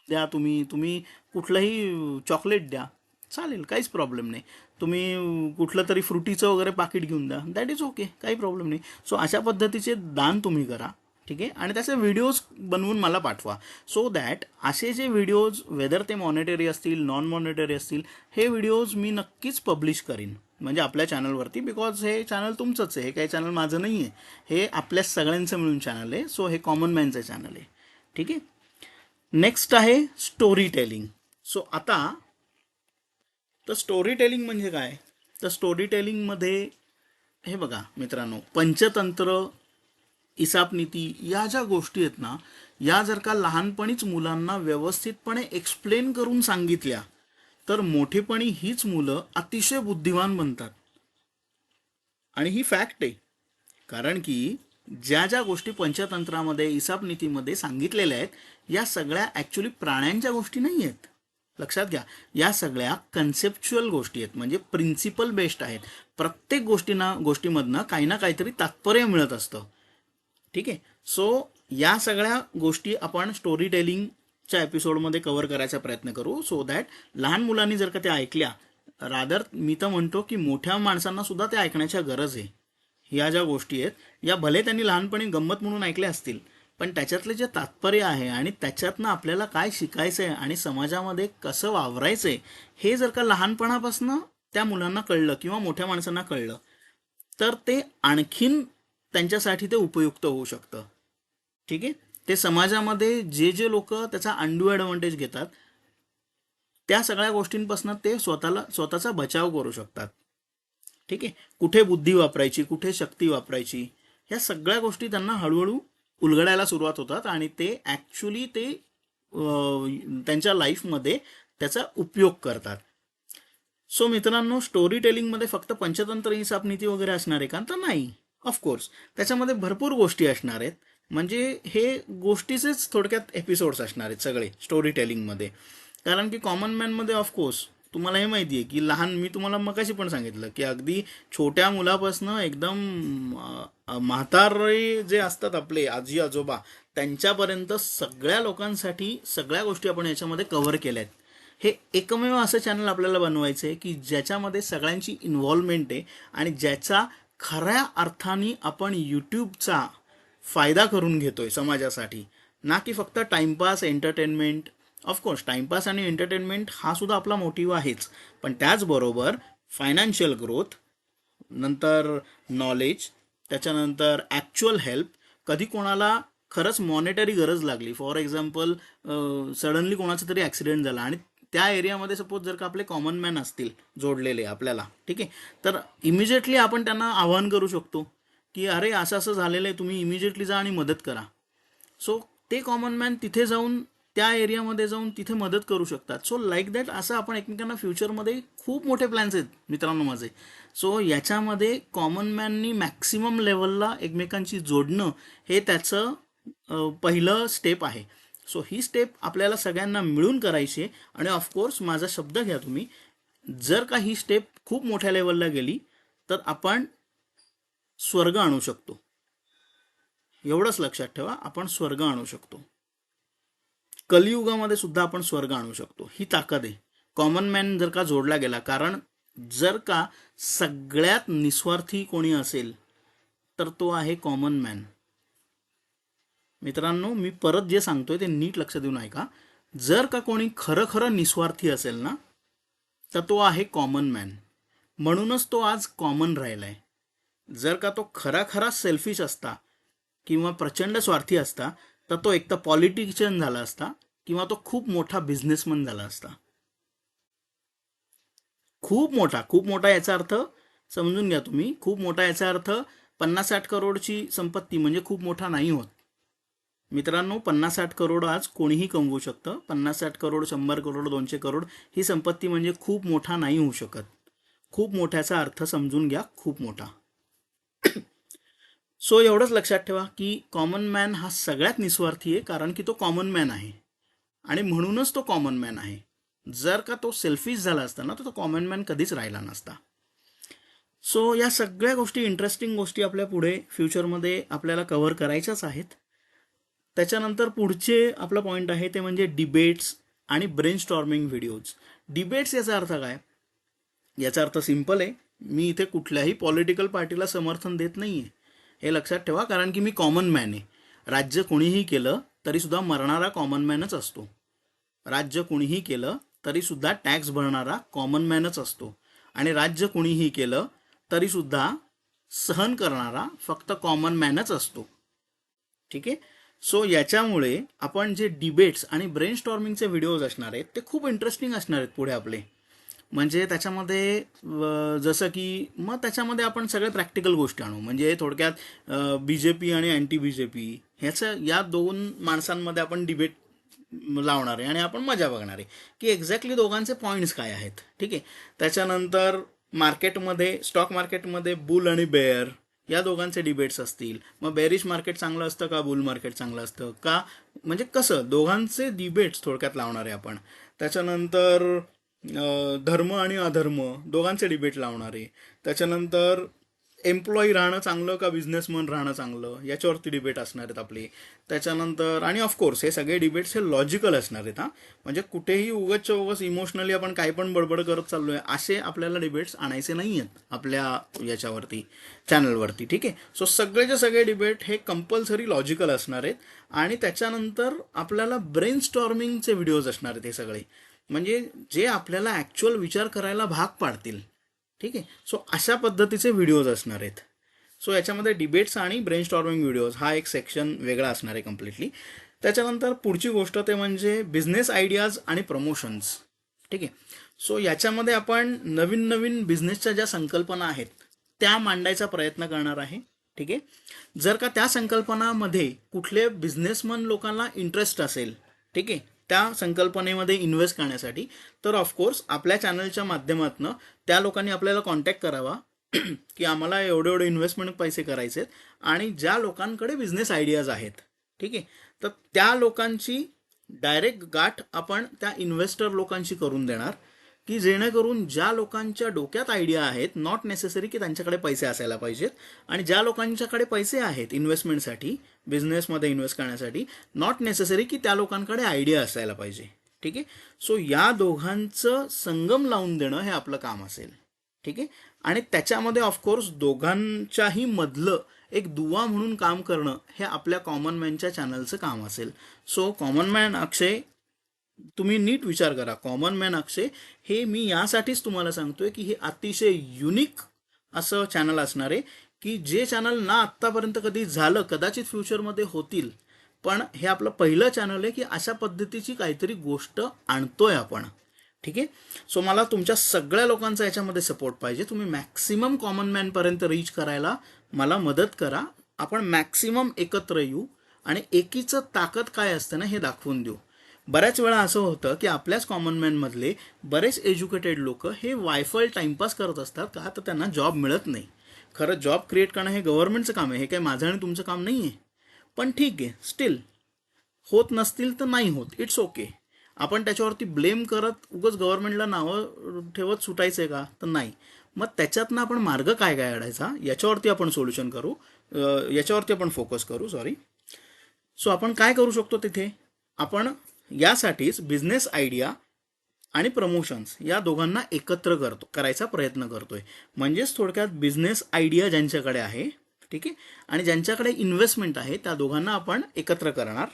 द्या, तुम्ही कुठलंही चॉकलेट द्या, चालेल, काहीच प्रॉब्लेम नाही. तुम्ही कुठलं तरी फ्रुटीचं वगैरे पाकिट घेऊन द्या, दॅट इज ओके, काही प्रॉब्लेम नाही. सो अशा पद्धतीचे दान तुम्ही करा. ठीक आहे. आणि त्याचे व्हिडिओज बनवून मला पाठवा, सो दॅट असे जे व्हिडिओज वेदर ते मॉनिटरी असतील, नॉन मॉनिटरी असतील, हे व्हिडिओज मी नक्कीच पब्लिश करीन म्हणजे आपल्या चॅनलवरती. बिकॉज हे चॅनल तुमचंच आहे, हे काही चॅनल माझं नाही आहे, हे आपल्या सगळ्यांचं मिळून चॅनल आहे. सो हे कॉमन मॅनचं चॅनल आहे. ठीक आहे. नेक्स्ट आहे स्टोरी टेलिंग. सो आता तर स्टोरी टेलिंग म्हणजे काय, तर स्टोरी टेलिंगमध्ये हे बघा मित्रांनो, पंचतंत्र, इसापनीती या ज्या गोष्टी आहेत ना, या जर का लहानपणीच मुलांना व्यवस्थितपणे एक्सप्लेन करून सांगितल्या तर मोठेपणी हीच मुलं अतिशय बुद्धिमान बनतात. आणि ही फॅक्ट आहे, कारण की ज्या ज्या गोष्टी पंचतंत्रामध्ये, इसापनीतीमध्ये सांगितलेल्या आहेत या सगळ्या ॲक्च्युली प्राण्यांच्या गोष्टी नाही आहेत. लक्षात घ्या, या सगळ्या कन्सेप्च्युअल गोष्टी आहेत, म्हणजे प्रिन्सिपल बेस्ड आहेत. प्रत्येक गोष्टीमधनं काही ना काहीतरी तात्पर्य मिळत असतं. ठीक आहे. सो या सगळ्या गोष्टी आपण स्टोरी टेलिंगच्या एपिसोडमध्ये कव्हर करायचा प्रयत्न करू, सो दॅट लहान मुलांनी जर का त्या ऐकल्या, रादर मी तर म्हणतो की मोठ्या माणसांना सुद्धा त्या ऐकण्याच्या गरज आहे. ह्या ज्या गोष्टी आहेत, या भले त्यांनी लहानपणी गंमत म्हणून ऐकल्या असतील, पण त्याच्यातले जे तात्पर्य आहे आणि त्याच्यातनं आपल्याला काय शिकायचं आहे आणि समाजामध्ये कसं वावरायचं आहे, हे जर का लहानपणापासून त्या मुलांना कळलं किंवा मोठ्या माणसांना कळलं, तर ते आणखीन त्यांच्यासाठी ते उपयुक्त होऊ शकतं. ठीक आहे. ते समाजामध्ये जे जे लोक त्याचा अनड्यू ॲडव्हान्टेज घेतात, त्या सगळ्या गोष्टींपासून ते स्वतःचा बचाव करू शकतात. ठीक आहे. कुठे बुद्धी वापरायची, कुठे शक्ती वापरायची, ह्या सगळ्या गोष्टी त्यांना हळूहळू उलगडायला सुरुवात होतात आणि ते ॲक्च्युली ते त्यांच्या लाईफमध्ये त्याचा उपयोग करतात. सो मित्रांनो, स्टोरी टेलिंगमध्ये फक्त पंचतंत्र हिसाब नीती वगैरे असणार आहे का? तर नाही. ऑफकोर्स त्याच्यामध्ये भरपूर गोष्टी असणार आहेत. म्हणजे हे गोष्टीचेच थोडक्यात एपिसोड्स असणार आहेत सगळे स्टोरी टेलिंगमध्ये. कारण की कॉमन मॅनमध्ये ऑफकोर्स तुम्हाला हे माहिती आहे की लहान, मी तुम्हाला मगाशी पण सांगितलं की अगदी छोट्या मुलापासनं एकदम म्हातारे जे असतात आपले आजी आजोबा, त्यांच्यापर्यंत सगळ्या लोकांसाठी सगळ्या गोष्टी आपण याच्यामध्ये कव्हर केल्या आहेत. हे एकमेव असं चॅनल आपल्याला बनवायचं आहे की ज्याच्यामध्ये सगळ्यांची इन्व्हॉल्वमेंट आहे आणि ज्याचा खऱ्या अर्थाने आपण यूट्यूबचा फायदा करून घेतोय समाजासाठी, ना की फक्त टाइमपास एंटरटेनमेंट. ऑफकोर्स टाइमपास आणि एंटरटेनमेंट हा सुद्धा आपला मोटिव्ह आहेच, पण त्याचबरोबर फायनान्शियल ग्रोथ, नंतर नॉलेज, त्याच्यानंतर ॲक्च्युअल हेल्प. कधी कोणाला खरंच मॉनेटरी गरज लागली, फॉर एक्झाम्पल सडनली कोणाचा तरी ॲक्सिडेंट झाला आणि त्या एरियामध्ये सपोज जर का आपले कॉमन मॅन असतील जोडलेले आपल्याला, ठीक आहे, तर इमिजिएटली आपण त्यांना आवाहन करू शकतो की अरे असं असं झालेलं आहे, तुम्ही इमिजिएटली जा आणि मदत करा. सो ते कॉमन मॅन तिथे जाऊन, त्या एरियामध्ये जाऊन तिथे मदत करू शकतात. सो लाईक दॅट असं आपण एकमेकांना फ्युचरमध्ये खूप मोठे प्लॅन्स आहेत मित्रांनो माझे. सो याच्यामध्ये कॉमन मॅननी मॅक्सिमम लेवलला एकमेकांशी जोडणं हे त्याचं पहिलं स्टेप आहे. सो ही स्टेप आपल्याला सगळ्यांना मिळून करायची आहे. आणि ऑफकोर्स माझा शब्द घ्या तुम्ही, जर का ही स्टेप खूप मोठ्या लेवलला गेली तर आपण स्वर्ग आणू शकतो. एवढंच लक्षात ठेवा, आपण स्वर्ग आणू शकतो. कलियुगामध्ये सुद्धा आपण स्वर्ग आणू शकतो. ही ताकद आहे कॉमन मॅन जर का जोडला गेला. कारण जर का सगळ्यात निस्वार्थी कोणी असेल तर तो आहे कॉमन मॅन. मित्रांनो, मी परत जे सांगतोय ते नीट लक्ष देऊन ऐका. जर का कोणी खरं खरं निस्वार्थी असेल ना, तर तो आहे कॉमन मॅन. म्हणूनच तो आज कॉमन राहिलाय. जर का तो खरा खरा सेल्फिश असता किंवा प्रचंड स्वार्थी असता, तर तो एक तर पॉलिटिशियन झाला असता किंवा तो खूप मोठा बिझनेसमन झाला असता. खूप मोठा, खूप मोठा याचा अर्थ समजून घ्या तुम्ही. खूप मोठा याचा अर्थ 50-60 करोडची संपत्ती म्हणजे खूप मोठा नाही होत मित्रांनो. 50-60 करोड आज कोणीही कमवू शकतं. 50-60 करोड, 100 करोड, 200 करोड ही संपत्ती म्हणजे खूप मोठा नाही होऊ शकत. खूप मोठ्याचा अर्थ समजून घ्या, खूप मोठा. सो एवढंच लक्षात ठेवा की कॉमन मॅन हा सगळ्यात निस्वार्थी आहे, कारण की तो कॉमन मॅन आहे आणि म्हणूनच तो कॉमन मॅन आहे. जर का तो सेल्फिश झाला असता ना, तर तो कॉमन मॅन कधीच राहिला नसता. सो या सगळ्या गोष्टी, इंटरेस्टिंग गोष्टी आपल्या पुढे फ्युचरमध्ये आपल्याला कव्हर करायच्याच आहेत. त्याच्यानंतर पुढचे आपला पॉईंट आहे ते म्हणजे डिबेट्स आणि ब्रेन स्टॉर्मिंग व्हिडिओज. डिबेट्स याचा अर्थ काय? याचा अर्थ सिम्पल आहे. मी इथे कुठल्याही पॉलिटिकल पार्टीला समर्थन देत नाही आहे, हे लक्षात ठेवा. कारण की मी कॉमन मॅन आहे. राज्य कोणीही केलं तरीसुद्धा मरणारा कॉमन मॅनच असतो. राज्य कोणीही केलं तरीसुद्धा टॅक्स भरणारा कॉमन मॅनच असतो. आणि राज्य कोणीही केलं तरीसुद्धा सहन करणारा फक्त कॉमन मॅनच असतो. ठीक आहे. सो याच्यामुळे आपण जे डिबेट्स आणि ब्रेन स्टॉर्मिंगचे व्हिडिओज असणार आहेत ते खूप इंटरेस्टिंग असणार आहेत पुढे आपले. म्हणजे त्याच्यामध्ये जसं की मग त्याच्यामध्ये आपण सगळे प्रॅक्टिकल गोष्टी आणू. म्हणजे थोडक्यात BJP आणि अँटी BJP ह्याचं, या दोन माणसांमध्ये आपण डिबेट लावणार आहे आणि आपण मजा बघणार आहे की एक्झॅक्टली दोघांचे पॉईंट्स काय आहेत. ठीक आहे. त्याच्यानंतर मार्केटमध्ये, स्टॉक मार्केटमध्ये बुल आणि बेअर या दोघांचे डिबेट्स असतील. मग बेरिश मार्केट चांगलं असतं का बुल मार्केट चांगलं असतं का, म्हणजे कसं दोघांचे डिबेट्स थोडक्यात लावणार आहे आपण. त्याच्यानंतर धर्म आणि अधर्म दोघांचे डिबेट लावणार आहे. त्याच्यानंतर एम्प्लॉई राहणं चांगलं का बिझनेसमन राहणं चांगलं याच्यावरती डिबेट असणार आहेत आपले. त्याच्यानंतर आणि ऑफकोर्स हे सगळे डिबेट्स हे लॉजिकल असणार आहेत. म्हणजे कुठेही उगाचच्या उगाच इमोशनली आपण काही पण बडबड करत चाललोय असे आपल्याला डिबेट्स आणायचे नाही आहेत आपल्या याच्यावरती चॅनलवरती. ठीक आहे. सो सगळेचे सगळे डिबेट हे कंपल्सरी लॉजिकल असणार आहेत. आणि त्याच्यानंतर आपल्याला ब्रेन स्टॉर्मिंगचे व्हिडिओज असणार आहेत हे सगळे, म्हणजे जे आपल्याला ॲक्च्युअल विचार करायला भाग पाडतील. ठीक आहे. सो अशा पद्धतीचे व्हिडिओज असणार आहेत. सो याच्यामध्ये डिबेट्स आणि ब्रेन स्टॉर्मिंग व्हिडिओज हा एक सेक्शन वेगळा असणार आहे कम्प्लिटली. त्याच्यानंतर पुढची गोष्ट ते म्हणजे बिझनेस आयडियाज आणि प्रमोशन्स. ठीक आहे. सो याच्यामध्ये आपण नवीन नवीन बिझनेसच्या ज्या संकल्पना आहेत त्या मांडायचा प्रयत्न करणार आहे. ठीक आहे. जर का त्या संकल्पनामध्ये कुठले बिझनेसमन लोकांना इंटरेस्ट असेल, ठीक आहे, त्या संकल्पनेमध्ये इन्व्हेस्ट करण्यासाठी, तर ऑफकोर्स आपल्या चॅनलच्या माध्यमातून त्या लोकांनी आपल्याला कॉन्टॅक्ट करावा की आम्हाला एवढे एवढे इन्व्हेस्टमेंट पैसे करायचे आहेत. आणि ज्या लोकांकडे बिझनेस आयडियाज आहेत, ठीक आहे, तर त्या लोकांची डायरेक्ट गाठ आपण त्या इन्व्हेस्टर लोकांशी करून देणार, की जेणेकरून ज्या लोकांच्या डोक्यात आयडिया आहेत, नॉट नेसेसरी की त्यांच्याकडे पैसे असायला पाहिजेत, आणि ज्या लोकांच्याकडे पैसे आहेत इन्व्हेस्टमेंटसाठी, बिझनेसमध्ये इन्व्हेस्ट करण्यासाठी, नॉट नेसेसरी की त्या लोकांकडे आयडिया असायला पाहिजे. ठीक आहे. सो या दोघांचं संगम लावून देणं हे आपलं काम असेल. ठीक आहे. आणि त्याच्यामध्ये ऑफकोर्स दोघांच्याही मधलं एक दुवा म्हणून काम करणं हे आपल्या कॉमन मॅनच्या चॅनलचं काम असेल. सो कॉमन मॅन अक्षय, तुम्ही नीट विचार करा. कॉमन मॅन अक्षय हे मी यासाठीच तुम्हाला सांगतोय की हे अतिशय युनिक असं चॅनल असणार आहे, की जे चॅनल ना आत्तापर्यंत कधी झालं, कदाचित फ्युचरमध्ये होतील, पण हे आपलं पहिलं चॅनल आहे की अशा पद्धतीची काहीतरी गोष्ट आणतोय आपण. ठीक आहे. सो मला तुमच्या सगळ्या लोकांचा याच्यामध्ये सपोर्ट पाहिजे. तुम्ही मॅक्सिमम कॉमन मॅनपर्यंत रीच करायला मला मदत करा. आपण मॅक्सिमम एकत्र येऊ आणि एकीचं ताकद काय असतं ना हे दाखवून देऊ. बऱ्याच वेळा असं होतं की आपल्याच कॉमन मॅनमधले बरेच एज्युकेटेड लोक हे वायफळ टाइमपास करत असतात का, तर त्यांना जॉब मिळत नाही. खरं जॉब क्रिएट करणं हे गव्हर्नमेंटचं काम आहे, हे काही माझं आणि तुमचं काम नाही आहे. पण ठीक आहे, स्टील होत नसतील तर नाही होत, इट्स ओके. आपण त्याच्यावरती ब्लेम करत उगाच गव्हर्नमेंटला नावं ठेवत सुटायचंय का, तर नाही. मग त्याच्यातनं आपण मार्ग काय काय काढायचा याच्यावरती आपण सोल्युशन करू, याच्यावरती आपण फोकस करू. सॉरी. सो आपण काय करू शकतो तिथे, आपण यासाठीच बिझनेस आयडिया आणि प्रमोशन्स या दोघांना एकत्र करायचा प्रयत्न करतोय. म्हणजेच थोडक्यात बिझनेस आयडिया ज्यांच्याकडे आहे, ठीक आहे, आणि ज्यांच्याकडे इन्व्हेस्टमेंट आहे त्या दोघांना आपण एकत्र करणार.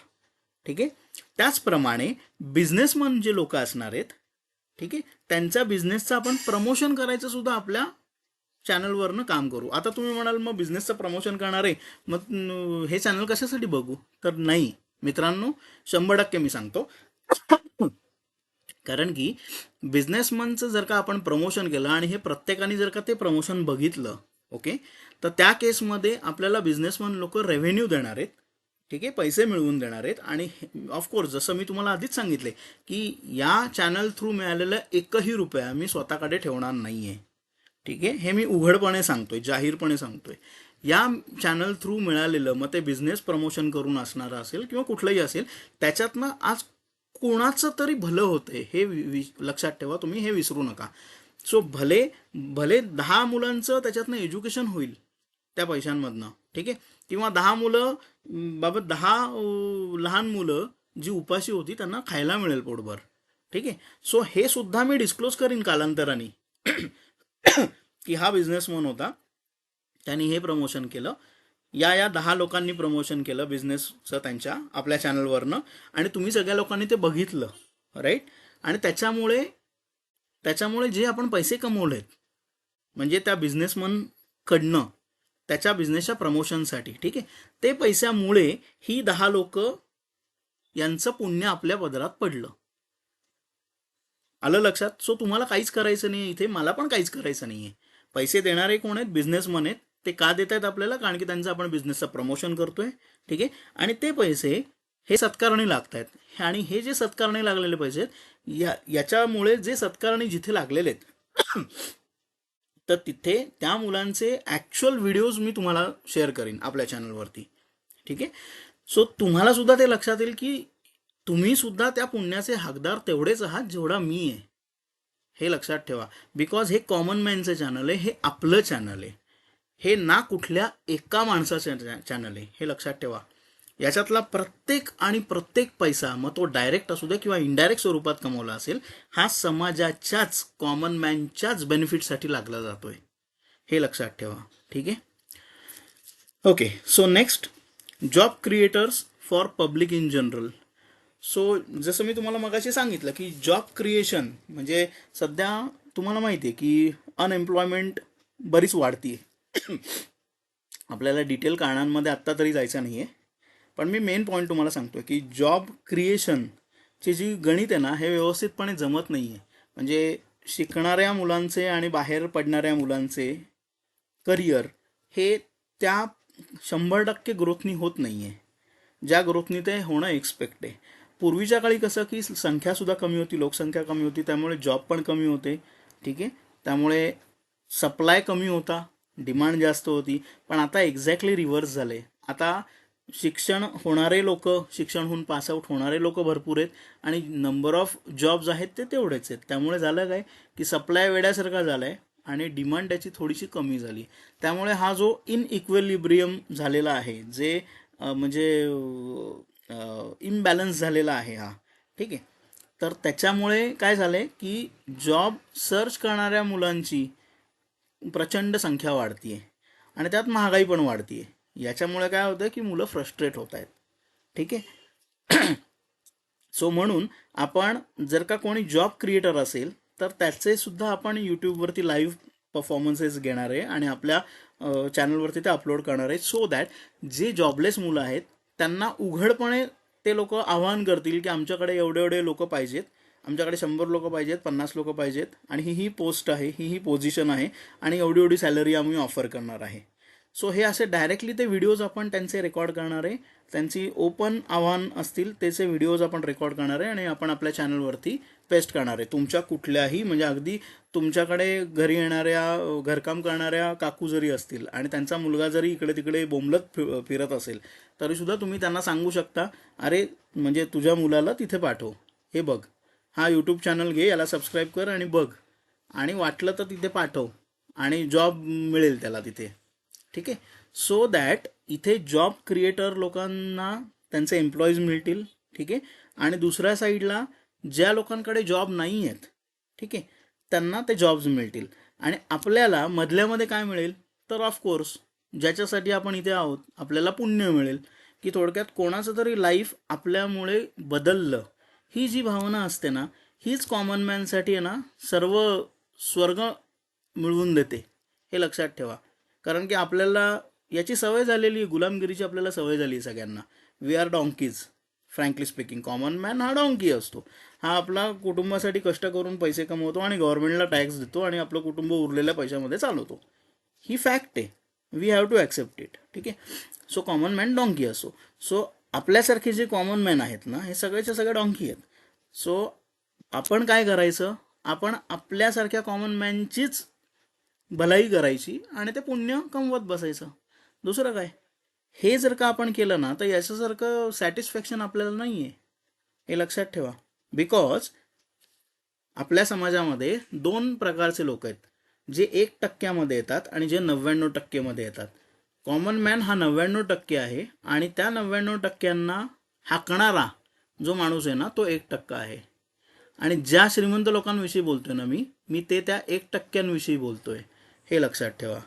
ठीक आहे. त्याचप्रमाणे बिझनेसमन जे लोक असणार आहेत, ठीक आहे, त्यांच्या बिझनेसचं आपण प्रमोशन करायचं सुद्धा आपल्या चॅनलवरनं काम करू. आता तुम्ही म्हणाल मग बिझनेसचं प्रमोशन करणार आहे, मग हे चॅनल कशासाठी बघू, तर नाही मित्रांनो, 100% मी सांगतो. कारण की बिझनेसमनचं जर का आपण प्रमोशन केलं आणि हे प्रत्येकाने जर का ते प्रमोशन बघितलं, ओके, तर त्या केसमध्ये आपल्याला बिझनेसमन लोक रेव्हेन्यू देणार आहेत. ठीक आहे, पैसे मिळवून देणार आहेत. आणि ऑफकोर्स जसं मी तुम्हाला आधीच सांगितले की या चॅनल थ्रू मिळालेला एकही रुपया मी स्वतःकडे ठेवणार नाही आहे. ठीक आहे, हे मी उघडपणे सांगतोय, जाहीरपणे सांगतोय. या चॅनल थ्रू मिळालेलं, मग ते बिझनेस प्रमोशन करून असणारं असेल किंवा कुठलंही असेल, त्याच्यातनं आज कोणाचं तरी भलं होतंय हे लक्षात ठेवा. तुम्ही हे विसरू नका. सो भले भले 10 मुलांचं त्याच्यातनं एज्युकेशन होईल त्या पैशांमधनं, ठीक आहे, किंवा 10 मुलं बाबा 10 लहान मुलं जी उपाशी होती त्यांना खायला मिळेल पोटभर. ठीक आहे. सो हे सुद्धा मी डिस्क्लोज करीन कालांतराने की हा बिझनेसमन होता, त्यांनी हे प्रमोशन केलं, या 10 लोकांनी प्रमोशन केलं बिझनेसचं त्यांच्या आपल्या चॅनलवरनं, आणि तुम्ही सगळ्या लोकांनी ते बघितलं, राईट. आणि त्याच्यामुळे जे आपण पैसे कमवलेत, म्हणजे त्या बिझनेसमन कडनं त्याच्या बिझनेसच्या प्रमोशनसाठी, ठीक आहे, ते पैशामुळे ही 10 लोक यांचं पुण्य आपल्या पदरात पडलं. आलं लक्षात. सो तुम्हाला काहीच करायचं नाही इथे, मला पण काहीच करायचं नाहीये. पैसे देणारे कोण आहेत, बिझनेसमन आहेत. ते का देत आहेत आपल्याला, कारण की त्यांचं आपण बिझनेसचं प्रमोशन करतोय. ठीक आहे. आणि ते पैसे हे सत्कारणी लागत आहेत, आणि हे जे सत्कारणी लागलेले पैसे आहेत याच्यामुळे जे सत्कारणी जिथे लागलेले आहेत तर तिथे त्या मुलांचे ॲक्च्युअल व्हिडिओज मी तुम्हाला शेअर करीन आपल्या चॅनलवरती. ठीक आहे. सो तुम्हाला सुद्धा ते लक्षात येईल की तुम्ही सुद्धा त्या पुण्याचे हकदार तेवढेच आहात जेवढा मी आहे, हे लक्षात ठेवा. बिकॉज हे कॉमन मॅनचं चॅनल आहे, हे आपलं चॅनल आहे, हे ना कुठल्या एका माणसाचं चॅनल आहे, हे लक्षात ठेवा. याच्यातला प्रत्येक पैसा, मग तो डायरेक्ट असू दे किंवा इनडायरेक्ट स्वरूपात कमवला असेल, हा समाजाच्याच कॉमन मॅनच्याच बेनिफिटसाठी लागला जातोय, हे लक्षात ठेवा. ठीक आहे. Okay, so next, job creators for public in general. So जसं मी तुम्हाला मगाशी सांगितलं की जॉब क्रिएशन म्हणजे सध्या तुम्हाला माहिती आहे की अनएम्प्लॉयमेंट बरीच वाढती आहे. आपल्याला डिटेल कारणांमध्ये आत्ता तरी जायचं नाही आहे, पण मी मेन पॉईंट तुम्हाला सांगतो की जॉब क्रिएशनची जी गणित आहे ना, हे व्यवस्थितपणे जमत नाही आहे. म्हणजे शिकणाऱ्या मुलांचे आणि बाहेर पडणाऱ्या मुलांचे करिअर हे त्या 100% ग्रोथनी होत नाही आहे, ज्या ग्रोथनी ते होणं एक्सपेक्ट आहे. पूर्वीच्या काळी कसं की संख्यासुद्धा कमी होती, लोकसंख्या कमी होती, त्यामुळे जॉब पण कमी होते. ठीक आहे, त्यामुळे सप्लाय कमी होता, डिमांड जास्त होती. पण आता एक्झॅक्टली रिव्हर्स झाले. आता शिक्षण होणारे लोक, शिक्षण होऊन पासआउट होणारे लोक भरपूर आहेत आणि नंबर ऑफ जॉब्स आहेत ते तेवढेच आहेत. त्यामुळे झालं काय की सप्लाय वेड्यासारखा झाला आहे आणि डिमांड त्याची थोडीशी कमी झाली. त्यामुळे हा जो इनइक्विलिब्रियम झालेला आहे, जे म्हणजे इम्बॅलन्स झालेला आहे हा. ठीक आहे, तर त्याच्यामुळे काय झालंय की जॉब सर्च करणाऱ्या मुलांची प्रचंड संख्या वाढतीये आणि त्यात महागाई पण वाढतीये. याच्यामुळे काय होतं की मुलं फ्रस्ट्रेट होत आहेत. ठीक आहे. सो म्हणून आपण जर का कोणी जॉब क्रिएटर असेल तर त्याचे सुद्धा आपण यूट्यूबवरती लाईव्ह परफॉर्मन्सेस घेणार आहे आणि आपल्या चॅनलवरती ते अपलोड करणार आहे, सो दॅट जे जॉबलेस मुलं आहेत त्यांना उघडपणे ते लोक आवाहन करतील की आमच्याकडे एवढे एवढे लोक पाहिजेत, आमच्याकडे 100 लोक पाहिजेत, 50 लोक पाहिजेत आणि ही पोस्ट आहे, ही पोझिशन आहे आणि एवढी एवढी सॅलरी आम्ही ऑफर करणार आहे. सो हे असे डायरेक्टली ते व्हिडिओज आपण त्यांचे रेकॉर्ड करणार आहे, त्यांची ओपन आव्हान असतील त्याचे व्हिडिओज आपण रेकॉर्ड करणार आहे आणि आपण आपल्या चॅनलवरती पेस्ट करणार आहे. तुमच्या कुठल्याही म्हणजे अगदी तुमच्याकडे घरी येणाऱ्या घरकाम करणाऱ्या काकू जरी असतील आणि त्यांचा मुलगा जरी इकडे तिकडे बोंबलत फिरत असेल तरीसुद्धा तुम्ही त्यांना सांगू शकता, अरे म्हणजे तुझ्या मुलाला तिथे पाठव, हे बघ, हा यूट्यूब चॅनल घे, याला सबस्क्राईब कर आणि बघ, आणि वाटलं तर तिथे पाठव आणि जॉब मिळेल त्याला तिथे. ठीक आहे, सो दॅट इथे जॉब क्रिएटर लोकांना त्यांचे एम्प्लॉईज मिळतील. ठीक आहे, आणि दुसऱ्या साईडला ज्या लोकांकडे जॉब नाही आहेत, ठीक आहे, त्यांना ते जॉब्स मिळतील. आणि आपल्याला मधल्यामध्ये काय मिळेल तर ऑफकोर्स ज्याच्यासाठी आपण इथे आहोत आपल्याला पुण्य मिळेल, की थोडक्यात कोणाचं तरी लाईफ आपल्यामुळे बदललं, ही जी भावना असते ना, हीच कॉमन मॅनसाठी आहे ना सर्व स्वर्ग मिळवून देते, हे लक्षात ठेवा. कारण की आपल्याला याची सवय झालेली, गुलामगिरीची आपल्याला सवय झाली सगळ्यांना. We are donkeys, frankly speaking. Common man हा डॉंकी असतो, हा आपला कुटुंबासाठी कष्ट करून पैसे कमवतो आणि गव्हर्नमेंटला टॅक्स देतो आणि आपलं कुटुंब उरलेल्या पैशामध्ये चालवतो. ही फॅक्ट आहे, we have to accept it. ठीक आहे, सो कॉमन मॅन डॉंकी असो. सो आपल्यासारखे जे कॉमन मॅन आहेत ना, हे सगळेच्या सगळे डॉंकी आहेत. सो आपण काय करायचं, आपण आपल्यासारख्या कॉमन मॅनचीच भलाई करायची आणि ते पुण्य कमवत बसायचं, दुसरं काय. हे जर का आपण केलं ना तर याच्यासारखं सॅटिस्फॅक्शन आपल्याला नाही आहे, हे लक्षात ठेवा. बिकॉज आपल्या समाजामध्ये 2 प्रकारचे लोक आहेत, जे 1% येतात आणि जे 99% येतात. कॉमन मॅन हा 99% आहे आणि त्या 99%ना हाकणारा जो माणूस आहे ना तो 1% आहे. आणि ज्या श्रीमंत लोकांविषयी बोलतोय ना मी ते त्या 1% बोलतोय, हे लक्षात ठेवा.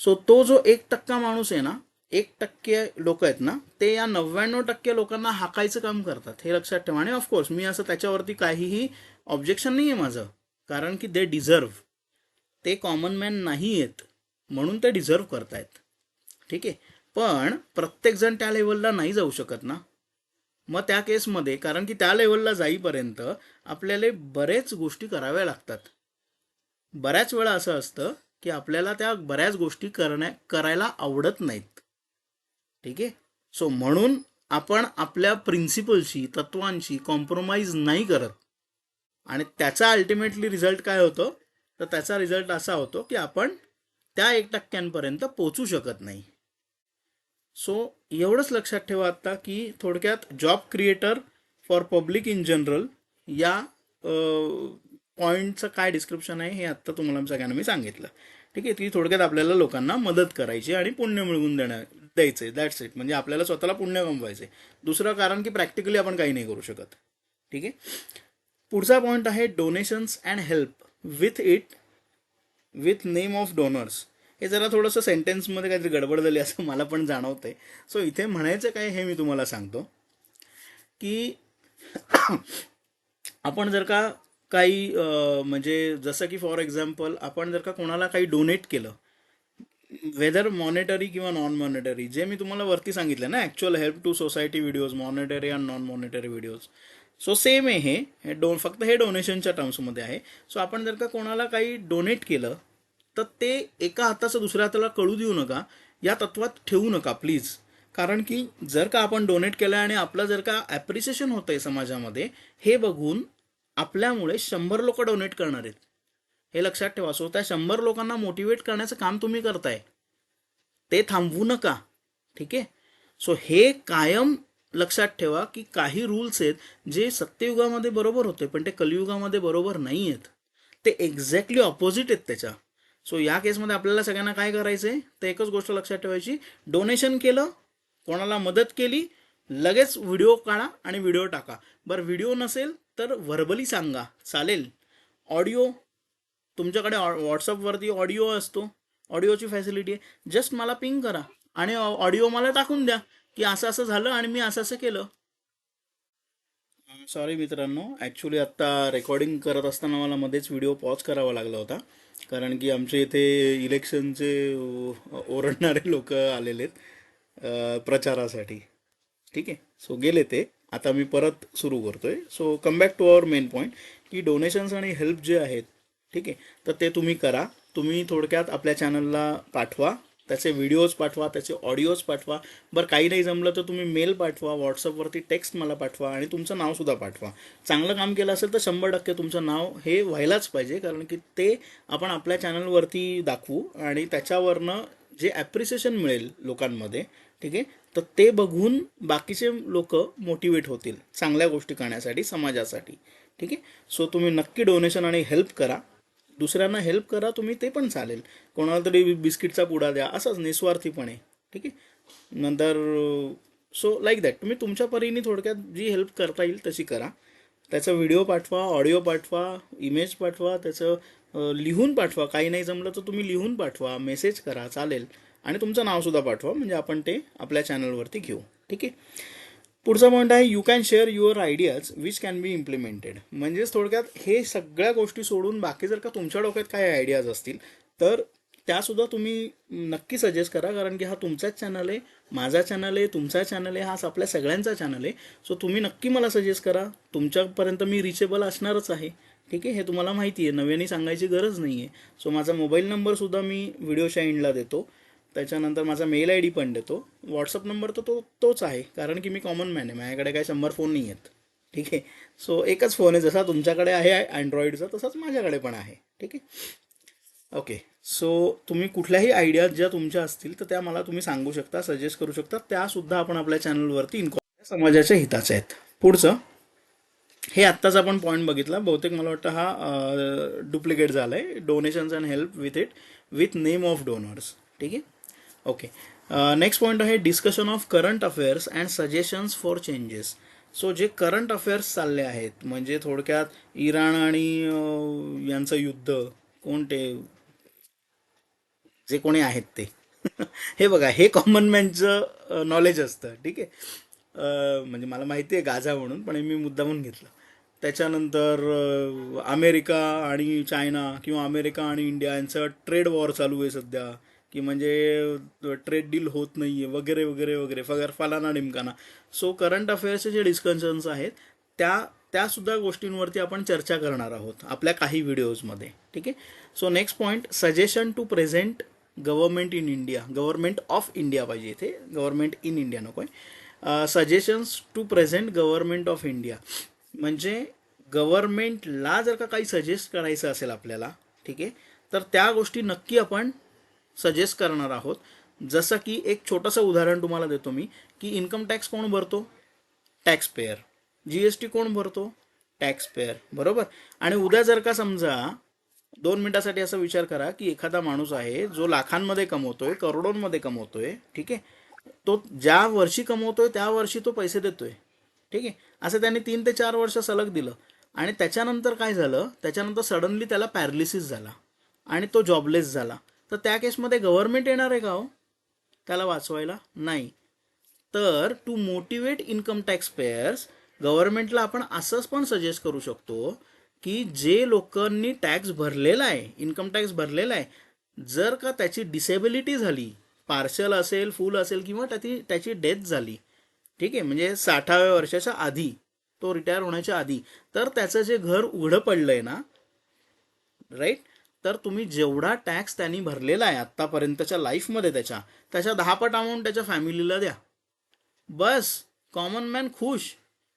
सो तो जो 1% माणूस आहे ना, 1% लोक आहेत ना, ते या 99% लोकांना हाकायचं काम करतात, हे लक्षात ठेवा. आणि ऑफकोर्स मी असं त्याच्यावरती काहीही ऑब्जेक्शन नाही आहे माझं, कारण की दे डिझर्व, ते कॉमन मॅन नाही आहेत म्हणून ते डिझर्व करतायत. ठीक आहे, पण प्रत्येकजण त्या लेवलला नाही जाऊ शकत ना. मग त्या केसमध्ये, कारण की त्या लेवलला जाईपर्यंत आपल्याला बरेच गोष्टी कराव्या लागतात. बऱ्याच वेळा असं असतं की आपल्याला त्या बऱ्याच गोष्टी करायला आवडत नाहीत. ठीक आहे, सो म्हणून आपण आपल्या प्रिन्सिपलशी, तत्वांशी कॉम्प्रोमाइज नाही करत आणि त्याचा अल्टिमेटली रिझल्ट काय होतो तर त्याचा रिझल्ट असा होतो की आपण त्या 1%पर्यंत पोचू शकत नाही. सो एवढंच लक्षात ठेवा आता की थोडक्यात job creator for public in general या पॉईंटचं काय डिस्क्रिप्शन आहे हे आत्ता तुम्हाला सगळ्यांना मी सांगितलं. ठीक आहे, ती थोडक्यात आपल्याला लोकांना मदत करायची आणि पुण्य मिळवून द्यायचं. That's it. म्हणजे आपल्याला स्वतःला पुण्य कमवायचे. दुसरं कारण की प्रॅक्टिकली आपण काही नाही करू शकत. ठीक आहे. पुढचा पॉईंट आहे donations and help with name of donors. हे जरा थोडंसं सेंटेन्समध्ये काहीतरी गडबड झाली असं मला पण जाणवतंय. सो इथे म्हणायचं काय हे मी तुम्हाला सांगतो की आपण जर का काही म्हणजे जसं की फॉर एक्झाम्पल आपण जर का कोणाला काही डोनेट केलं, वेदर मॉनिटरी किंवा नॉन मॉनिटरी, जे मी तुम्हाला वरती सांगितलं ना, actual help to society videos, monetary and non monetary videos. So same आहे हे फक्त हे डोनेशनच्या टर्म्समध्ये आहे. सो आपण जर का कोणाला काही डोनेट केलं तर ते एका हाताचं दुसऱ्या हाताला कळू देऊ नका, या तत्वात ठेवू नका प्लीज. कारण की जर का आपण डोनेट केलं आणि आपलं जर का ॲप्रिसिएशन होतं आहे समाजामध्ये, हे बघून आपल्यामुळे 100 लोक डोनेट करणार आहेत, हे लक्षात ठेवा. सो त्या 100 लोकांना मोटिवेट करण्याचं काम तुम्ही करताय, ते थांबवू नका. ठीक आहे. सो हे कायम लक्षात ठेवा की काही रूल्स आहेत जे सत्ययुगामध्ये बरोबर होते पण ते कलियुगामध्ये बरोबर नाही आहेत, ते एक्झॅक्टली ऑपोजिट आहेत त्याच्या. सो या केसमध्ये आपल्याला सगळ्यांना काय करायचं आहे, तर एकच गोष्ट लक्षात ठेवायची. डोनेशन केलं, कोणाला मदत केली, लगेच व्हिडिओ काढा आणि व्हिडिओ टाका. बरं, व्हिडिओ नसेल तर व्हर्बली सांगा, चालेल. ऑडिओ तुमच्याकडे व्हॉट्सअपवरती ऑडिओ असतो, ऑडिओची फॅसिलिटी आहे, जस्ट मला पिंग करा आणि ऑडिओ मला टाकून द्या की असं असं झालं आणि मी असं असं केलं. सॉरी मित्रांनो, ॲक्च्युली आत्ता रेकॉर्डिंग करत असताना मला मध्येच व्हिडिओ पॉज करावा लागला होता, कारण की आमच्या इथे इलेक्शनचे ओरडणारे लोक आलेले आहेत प्रचारासाठी. ठीक आहे. सो गेले ते, आता मी परत सुरू करतोय. So come back to our main point की डोनेशन्स आणि हेल्प जे आहेत, ठीक आहे, तर ते तुम्ही करा. तुम्ही थोडक्यात आपल्या चॅनलला पाठवा, त्याचे व्हिडिओज पाठवा, त्याचे ऑडिओज पाठवा. बरं, काही नाही जमलं तर तुम्ही मेल पाठवा, व्हॉट्सअपवरती टेक्स्ट मला पाठवा आणि तुमचं नावसुद्धा पाठवा. चांगलं काम केलं असेल तर 100% तुमचं नाव हे व्हायलाच पाहिजे, कारण की ते आपण आपल्या चॅनलवरती दाखवू आणि त्याच्यावरनं जे ॲप्रिसिएशन मिळेल लोकांमध्ये, ठीक आहे, तर ते बघून बाकीचे लोक मोटिवेट होतील चांगल्या गोष्टी करण्यासाठी, समाजासाठी. ठीक आहे. सो तुम्ही नक्की डोनेशन आणि हेल्प करा, दुसऱ्यांना हेल्प करा तुम्ही, ते पण चालेल. कोणाला तरी बिस्किटचा पुडा द्या, असंच निस्वार्थीपणे. ठीक आहे. नंतर सो लाईक दॅट तुम्ही तुमच्या परीने थोडक्यात जी हेल्प करता येईल तशी करा. त्याचा व्हिडिओ पाठवा, ऑडिओ पाठवा, इमेज पाठवा, त्याचं लिहून पाठवा. काही नाही जमलं तर तुम्ही लिहून पाठवा, मेसेज करा, चालेल. आणि तुमचं नावसुद्धा पाठवा, म्हणजे आपण ते आपल्या चॅनलवरती घेऊ. ठीक आहे. पुढचा पॉईंट आहे you can share your ideas which can be implemented. म्हणजेच थोडक्यात हे सगळ्या गोष्टी सोडून बाकी जर का तुमच्या डोक्यात काय आयडियाज असतील तर त्यासुद्धा तुम्ही नक्की सजेस्ट करा, कारण की हा तुमचाच चॅनल आहे, माझा चॅनल आहे, तुमचा चॅनल आहे, हा आपल्या सगळ्यांचा चॅनल आहे. सो तुम्ही नक्की मला सजेस्ट करा, तुमच्यापर्यंत मी रिचेबल असणारच आहे. ठीक आहे, हे तुम्हाला माहिती आहे, नव्याने सांगायची गरज नाही आहे. सो माझा मोबाईल नंबरसुद्धा मी व्हिडिओच्या एंडला देतो, त्याच्यानंतर माझा मेल आय डी पण देतो. व्हॉट्सअप नंबर तर तोच आहे, कारण की मी कॉमन मॅन आहे, माझ्याकडे काय 100 फोन नाही आहेत. ठीक आहे. सो एकच फोन आहे, जसा तुमच्याकडे आहे अँड्रॉइडचा तसाच माझ्याकडे पण आहे. ठीक आहे. ओके. सो तुम्ही कुठल्याही आयडिया ज्या तुमच्या असतील तर त्या मला तुम्ही सांगू शकता, सजेस्ट करू शकता, त्यासुद्धा आपण आपल्या चॅनलवरती समाजाच्या हिताच्या आहेत. पुढचं हे आत्ताच आपण पॉईंट बघितला, बहुतेक मला वाटतं हा डुप्लिकेट झाला आहे, donations and help with name of donors. ठीक आहे. ओके. नेक्स्ट पॉईंट आहे discussion of current affairs and suggestions for changes. So जे करंट अफेअर्स चालले आहेत, म्हणजे थोडक्यात इराण आणि यांचं युद्ध, कोणते जे कोणी आहेत ते हे बघा, हे कॉमन मॅनचं नॉलेज असतं. ठीक आहे. म्हणजे मला माहिती आहे गाझा म्हणून, पण मी मुद्दामून घेतलं. त्याच्यानंतर अमेरिका आणि चायना किंवा अमेरिका आणि इंडिया यांचं ट्रेड वॉर चालू आहे सध्या, की म्हणजे ट्रेड डील होत नाही आहे वगैरे वगैरे वगैरे फलाना डिमकाना. सो करंट अफेअर्सचे जे डिस्कशन्स आहेत त्यासुद्धा गोष्टींवरती आपण चर्चा करणार आहोत आपल्या काही व्हिडिओजमध्ये. ठीक आहे. So next point, suggestion to present government in India, government of India पाहिजे इथे, गव्हर्नमेंट इन इंडिया नको आहे. Suggestions to present government of India, म्हणजे गव्हर्नमेंटला जर का काही सजेस्ट करायचं असेल आपल्याला, ठीक आहे, तर त्या गोष्टी नक्की आपण सजेस्ट करणार आहोत. जसं की एक छोटंसं उदाहरण तुम्हाला देतो मी, की इन्कम टॅक्स कोण भरतो? Tax pair. जीएसटी कोण भरतो? टॅक्स पेअर, बरोबर. आणि उद्या जर का समजा 2 मिनिटासाठी असा विचार करा की एखादा माणूस आहे जो लाखांमध्ये कमवतोय, करोडोंमध्ये कमवतोय, ठीक आहे, तो ज्या वर्षी कमवतोय त्या वर्षी तो पैसे देतोय, ठीक आहे. असं त्याने 3 ते 4 वर्ष सलग दिलं आणि त्याच्यानंतर काय झालं, त्याच्यानंतर सडनली त्याला पॅरालिसिस झाला आणि तो जॉबलेस झाला, तर त्या केसमध्ये गव्हर्नमेंट येणार आहे का हो त्याला वाचवायला? नाही. तर to motivate income tax payers, गव्हर्नमेंटला आपण असंच पण सजेस्ट करू शकतो की जे लोकांनी टॅक्स भरलेला आहे, इन्कम टॅक्स भरलेला आहे, जर का त्याची डिसेबिलिटी झाली, पार्शल असेल, फुल असेल, किंवा त्याची डेथ झाली, ठीक आहे, म्हणजे 60व्या वर्षाच्या आधी, तो रिटायर होण्याच्या आधी, तर त्याचं जे घर उघडं पडलंय ना, राईट, तर तुम्ही जेवढा टॅक्स त्यांनी भरलेला आहे आत्तापर्यंतच्या लाईफमध्ये त्याच्या 10 पट अमाऊंट त्याच्या फॅमिलीला द्या. बस, कॉमन मॅन खुश.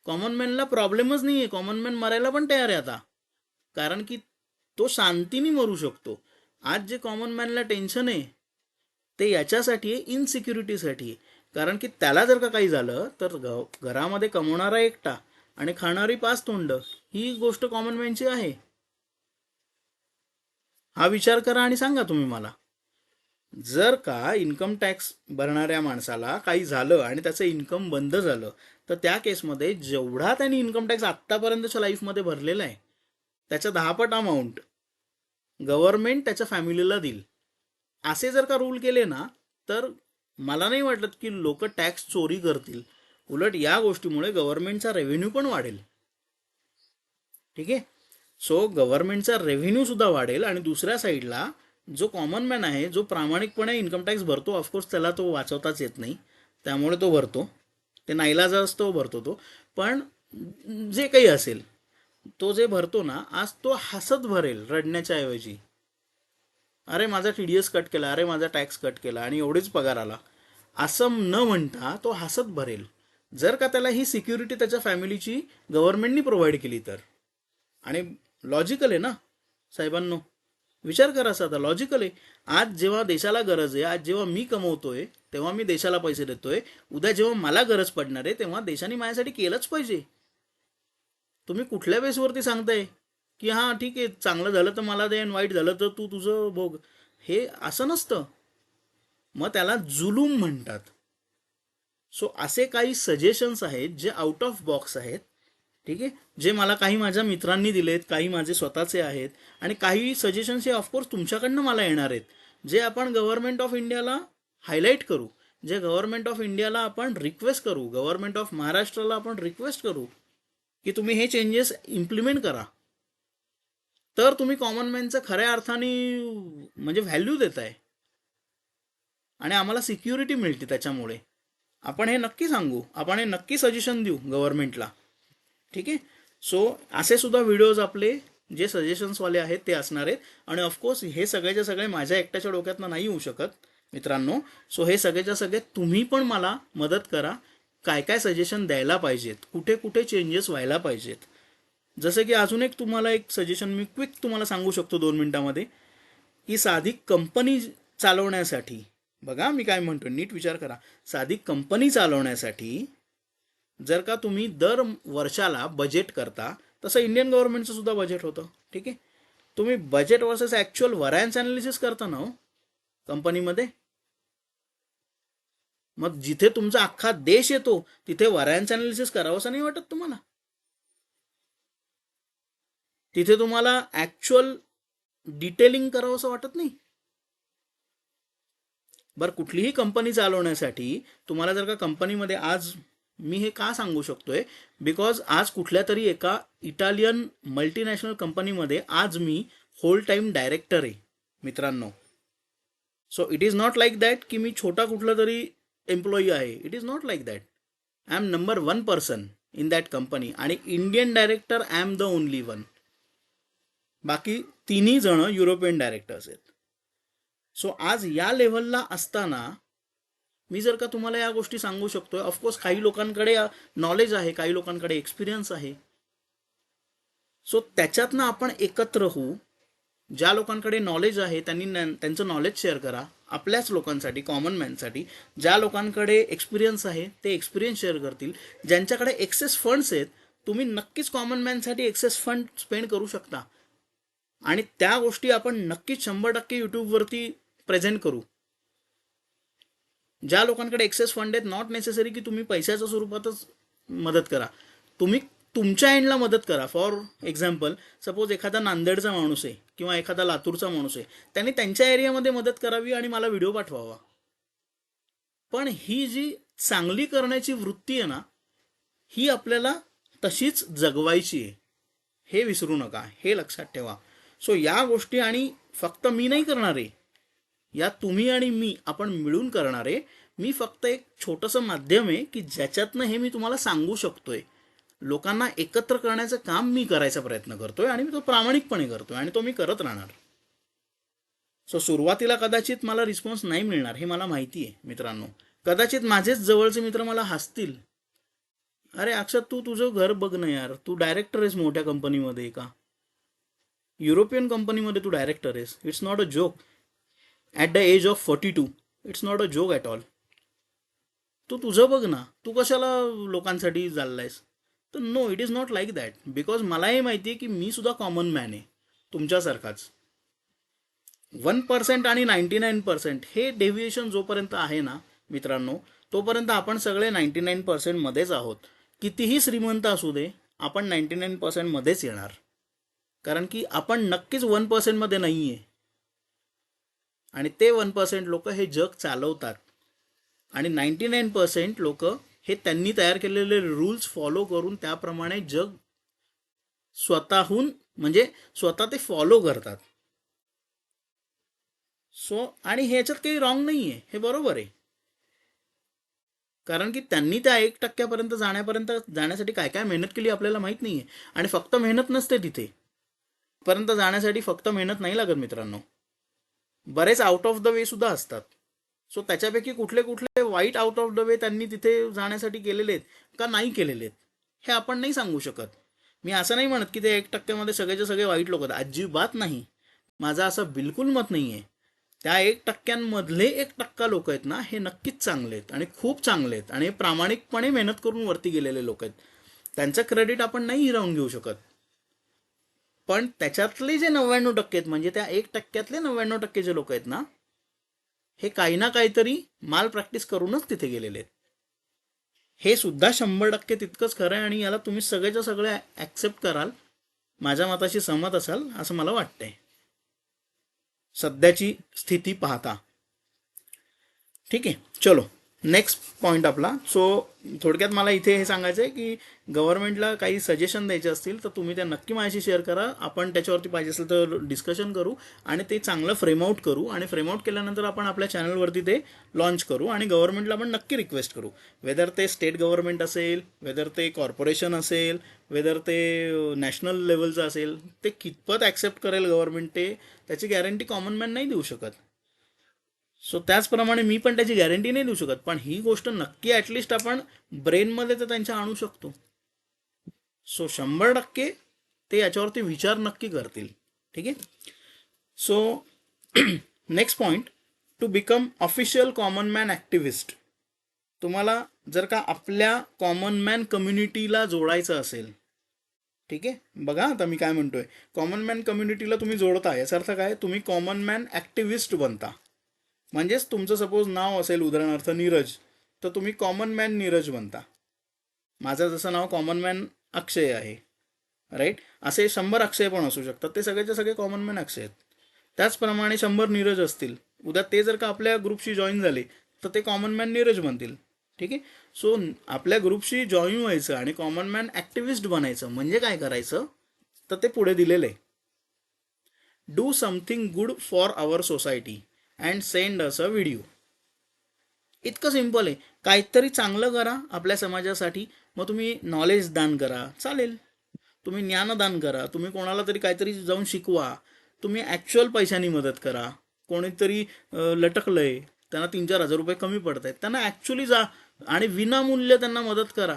कॉमन मॅनला प्रॉब्लेमच नाही आहे, कॉमन मॅन मरायला पण तयार आहे आता, कारण की तो शांतीने मरू शकतो. आज जे कॉमन मॅनला टेन्शन आहे ते याच्यासाठी आहे, इनसिक्युरिटीसाठी आहे. कारण की त्याला जर का काही झालं तर घरामध्ये कमवणारा एकटा आणि खाणारी 5 तोंड, ही गोष्ट कॉमन मॅनची आहे. हा विचार करा आणि सांगा तुम्ही मला. जर का इन्कम टॅक्स भरणाऱ्या माणसाला काही झालं आणि त्याचं इन्कम बंद झालं, तर त्या केसमध्ये जेवढा त्यांनी इन्कम टॅक्स आत्तापर्यंतच्या लाईफमध्ये भरलेला आहे त्याच्या 10 पट अमाऊंट गव्हर्नमेंट त्याच्या फॅमिलीला देईल. असे जर का रूल केले ना, तर मला नाही वाटत की लोक टॅक्स चोरी करतील. उलट या गोष्टीमुळे गव्हर्नमेंटचा रेव्हेन्यू पण वाढेल. ठीक आहे. सो गव्हर्नमेंटचा रेव्हेन्यू सुद्धा वाढेल आणि दुसऱ्या साईडला जो कॉमन मॅन आहे, जो प्रामाणिकपणे इन्कम टॅक्स भरतो, ऑफकोर्स त्याला तो वाचवताच येत नाही, त्यामुळे तो भरतो, ते नाईलाजा असतो, भरतो तो. पण जे काही असेल, तो जे भरतो ना, आज तो हसत भरेल रडण्याच्या ऐवजी. अरे माझा टीडीएस कट केला, अरे माझा टॅक्स कट केला आणि एवढीच पगार आला, असं न म्हणता तो हसत भरेल, जर का त्याला ही सिक्युरिटी त्याच्या फॅमिलीची गव्हर्नमेंटनी प्रोव्हाइड केली तर. आणि लॉजिकल आहे ना साहेबांनो, विचार करा साधा, लॉजिकल आहे. आज जेव्हा देशाला गरज आहे, आज जेव्हा मी कमवतोय तेव्हा मी देशाला पैसे देतोय, उद्या जेव्हा मला गरज पडणार आहे तेव्हा देशाने माझ्यासाठी केलंच पाहिजे. तुम्ही कुठल्या बेसवरती सांगताय की हां ठीक आहे, चांगलं झालं तर मला दे आणि वाईट झालं तर तू तुझं भोग? हे असं नसतं, मग त्याला जुलूम म्हणतात. सो असे काही सजेशन्स आहेत जे आउट ऑफ बॉक्स आहेत, ठीक आहे, जे मला काही माझ्या मित्रांनी दिलेत, काही माझे स्वतःचे आहेत, आणि काही सजेशन्स हे ऑफकोर्स तुमच्याकडनं मला येणार आहेत, जे आपण गव्हर्नमेंट ऑफ इंडियाला हायलाईट करू, जे गव्हर्नमेंट ऑफ इंडियाला आपण रिक्वेस्ट करू, गव्हर्नमेंट ऑफ महाराष्ट्राला आपण रिक्वेस्ट करू की तुम्ही हे चेंजेस इम्प्लिमेंट करा. तर तुम्ही कॉमन मॅनचं खऱ्या अर्थाने म्हणजे व्हॅल्यू देताय आणि आम्हाला सिक्युरिटी मिळते त्याच्यामुळे. आपण हे नक्की सांगू, आपण हे नक्की सजेशन देऊ गव्हर्नमेंटला. ठीक आहे. सो असे सुद्धा व्हिडिओज आपले जे सजेशन्सवाले आहेत ते असणार आहेत. आणि ऑफकोर्स हे सगळेच्या सगळे माझ्या एकट्याच्या डोक्यातनं नाही येऊ शकत मित्रांनो. सो हे सगळेच्या सगळे तुम्ही पण मला मदत करा, काय काय सजेशन द्यायला पाहिजेत, कुठे कुठे चेंजेस व्हायला पाहिजेत. जसं की अजून एक तुम्हाला एक सजेशन मी क्विक तुम्हाला सांगू शकतो 2 मिनिटामध्ये, की साधी कंपनी चालवण्यासाठी, बघा मी काय म्हणतो, नीट विचार करा, साधी कंपनी चालवण्यासाठी जर का तुम्ही दर वर्षाला बजेट करता, तसं इंडियन गव्हर्नमेंटचं सुद्धा बजेट होतं, ठीक आहे, तुम्ही बजेट वर्सेस ॲक्च्युअल व्हरायन्स अनालिसिस करता ना हो कंपनीमध्ये. मग जिथे तुमचा अख्खा देश येतो तिथे व्हरायन्स अनालिसिस करावं असं नाही वाटत तुम्हाला? तिथे तुम्हाला ॲक्च्युअल डिटेलिंग करावं असं वाटत नाही? बरं, कुठलीही कंपनी चालवण्यासाठी तुम्हाला जर का कंपनीमध्ये, आज मी हे का सांगू शकतोय, बिकॉज आज कुठल्या तरी एका इटालियन मल्टीनॅशनल कंपनीमध्ये आज मी होल टाईम डायरेक्टर आहे मित्रांनो. So it is not like that की मी छोटा कुठला तरी एम्प्लॉई आहे. It is not like that. I am number 1 person in that company आणि Indian director I am the only one. बाकी 3 जण युरोपियन डायरेक्टर्स आहेत. सो आज या लेव्हलला असताना मी जर का तुम्हाला या गोष्टी सांगू शकतोय, ऑफकोर्स काही लोकांकडे नॉलेज आहे, काही लोकांकडे एक्सपिरियन्स आहे. सो त्याच्यातनं आपण एकत्र होऊ. ज्या लोकांकडे नॉलेज आहे त्यांनी त्यांचं नॉलेज शेअर करा आपल्याच लोकांसाठी, कॉमन मॅनसाठी. ज्या लोकांकडे एक्सपिरियन्स आहे ते एक्सपिरियन्स शेअर करतील. ज्यांच्याकडे एक्सेस फंड्स आहेत तुम्ही नक्कीच कॉमन मॅनसाठी एक्सेस फंड स्पेंड करू शकता आणि त्या गोष्टी आपण नक्कीच 100% यूट्यूबवरती प्रेझेंट करू. ज्या लोकांकडे एक्सेस फंड आहेत, नॉट नेसेसरी की तुम्ही पैशाच्या स्वरूपातच मदत करा, तुम्ही तुमच्या एंडला मदत करा. फॉर एक्झाम्पल, सपोज एखादा नांदेडचा माणूस आहे किंवा एखादा लातूरचा माणूस आहे, त्यांनी त्यांच्या एरियामध्ये मदत करावी आणि मला व्हिडिओ पाठवावा. पण ही जी चांगली करण्याची वृत्ती आहे ना, ही आपल्याला तशीच जगवायची आहे. हे विसरू नका, हे लक्षात ठेवा. सो या गोष्टी आणि फक्त मी नाही करणार आहे, या तुम्ही आणि मी आपण मिळून करणार आहे. मी फक्त एक छोटंसं माध्यम आहे की ज्याच्यातनं हे मी तुम्हाला सांगू शकतोय. लोकांना एकत्र करण्याचं काम मी करायचा प्रयत्न करतोय आणि मी तो प्रामाणिकपणे करतोय आणि तो मी करत राहणार. सो सुरुवातीला कदाचित मला रिस्पॉन्स नाही मिळणार, हे मला माहिती आहे मित्रांनो. कदाचित माझेच जवळचे मित्र मला हसतील, अरे अक्षत तू तुझं घर बघ ना यार, तू डायरेक्टर आहेस मोठ्या कंपनीमध्ये का, युरोपियन कंपनीमध्ये तू डायरेक्टर आहेस. It's not a joke. At the age of 42 it's not a joke at all. तू तुझं बघ ना, तू कशाला लोकांसाठी चाललायस. तर no, it is not like that. Because मलाही माहिती आहे की मी सुद्धा कॉमन मॅन आहे तुमच्यासारखाच. 1% आणि 99% हे डेव्हिएशन जोपर्यंत आहे ना मित्रांनो, तोपर्यंत आपण सगळे 99% मध्येच आहोत. कितीही श्रीमंत असू दे, आपण 99% मध्येच येणार. कारण की आपण नक्कीच 1% मध्ये नाही आहे आणि ते 1% लोक हे जग चालवतात आणि 99% लोक हे त्यांनी तयार केलेले रूल्स फॉलो करून त्याप्रमाणे जग स्वतःहून म्हणजे स्वतः ते फॉलो करतात. सो आणि ह्याच्यात काही रॉंग नाही आहे, हे बरोबर आहे. कारण की त्यांनी त्या 1% जाण्यासाठी काय काय मेहनत केली आपल्याला माहित नाहीये. आणि फक्त मेहनत नसते तिथे, पर्यंत जाण्यासाठी फक्त मेहनत नाही लागत मित्रांनो, बरेच आउट ऑफ द वे सुद्धा असतात. सो त्याच्यापैकी कुठले कुठले वाईट आउट ऑफ द वे त्यांनी तिथे जाण्यासाठी केलेले आहेत का नाही केलेले आहेत हे आपण नाही सांगू शकत. मी असं नाही म्हणत की ते 1% सगळेचे सगळे वाईट लोक आहेत, अजिबात नाही. माझं असं बिलकुल मत नाही आहे. त्या 1%मधले 1% लोक आहेत ना, हे नक्कीच चांगले आहेत आणि खूप चांगले आहेत आणि प्रामाणिकपणे मेहनत करून वरती गेलेले लोक आहेत. त्यांचं क्रेडिट आपण नाही हिरावून घेऊ शकत. पण त्याच्यातले जे 99% आहेत, म्हणजे त्या 1%तले 99% जे लोक आहेत ना, हे काही ना काहीतरी माल प्रॅक्टिस करूनच तिथे गेलेले आहेत. हे सुद्धा 100% तितकंच खरं आहे आणि याला तुम्ही सगळेच्या सगळे ॲक्सेप्ट कराल, माझ्या मताशी सहमत असाल असं मला वाटतंय सध्याची स्थिती पाहता. ठीक आहे, चलो नेक्स्ट पॉईंट आपला. सो थोडक्यात मला इथे हे सांगायचं आहे की गव्हर्नमेंटला काही सजेशन द्यायचे असतील तर तुम्ही त्या नक्की माझ्याशी शेअर करा. आपण त्याच्यावरती पाहिजे असेल तर डिस्कशन करू आणि ते चांगलं फ्रेमआउट करू आणि फ्रेमआउट केल्यानंतर आपण आपल्या चॅनलवरती ते लॉन्च करू आणि गव्हर्नमेंटला आपण नक्की रिक्वेस्ट करू. वेदर ते स्टेट गव्हर्नमेंट असेल, वेदर ते कॉर्पोरेशन असेल, वेदर ते नॅशनल लेवलचं असेल, ते कितपत ॲक्सेप्ट करेल गव्हर्नमेंट ते त्याची गॅरंटी कॉमन मॅन नाही देऊ शकत. सो त्याचप्रमाणे मी पण त्याची गॅरंटी नाही देऊ शकत, पण ही गोष्ट नक्की ॲटलिस्ट आपण ब्रेनमध्ये तर त्यांच्या आणू शकतो. सो 100% ते याच्यावरती विचार नक्की करतील. ठीक आहे. So next point, to become official common man activist. तुम्हाला जर का आपल्या कॉमन मॅन कम्युनिटीला जोडायचं असेल, ठीक आहे, बघा आता मी काय म्हणतोय, कॉमन मॅन कम्युनिटीला तुम्ही जोडता, याचा अर्थ काय, तुम्ही कॉमन मॅन ॲक्टिव्हिस्ट बनता. म्हणजेच तुमचं सपोज नाव असेल उदाहरणार्थ नीरज, तर तुम्ही कॉमन मॅन नीरज बनता. माझं जसं नाव कॉमन मॅन अक्षय आहे, राईट, असे 100 अक्षय पण असू शकतात, ते सगळेचे सगळे कॉमन मॅन अक्षय आहेत. त्याचप्रमाणे 100 नीरज असतील, उद्या ते जर का आपल्या ग्रुपशी जॉईन झाले तर ते कॉमन मॅन नीरज बनतील. ठीक आहे. सो आपल्या ग्रुपशी जॉईन व्हायचं आणि कॉमन मॅन ॲक्टिव्हिस्ट बनायचं म्हणजे काय करायचं, तर ते पुढे दिलेलं आहे, do something good for our society and send us a video. इतकं सिम्पल आहे. काहीतरी चांगलं करा आपल्या समाजासाठी. मग तुम्ही नॉलेज दान करा, चालेल, तुम्ही ज्ञानदान करा, तुम्ही कोणाला तरी काहीतरी जाऊन शिकवा, तुम्ही ॲक्च्युअल पैशानी मदत करा. कोणीतरी लटकलंय, त्यांना 3-4 हजार रुपये कमी पडत आहेत, त्यांना ॲक्च्युली जा आणि विनामूल्य त्यांना मदत करा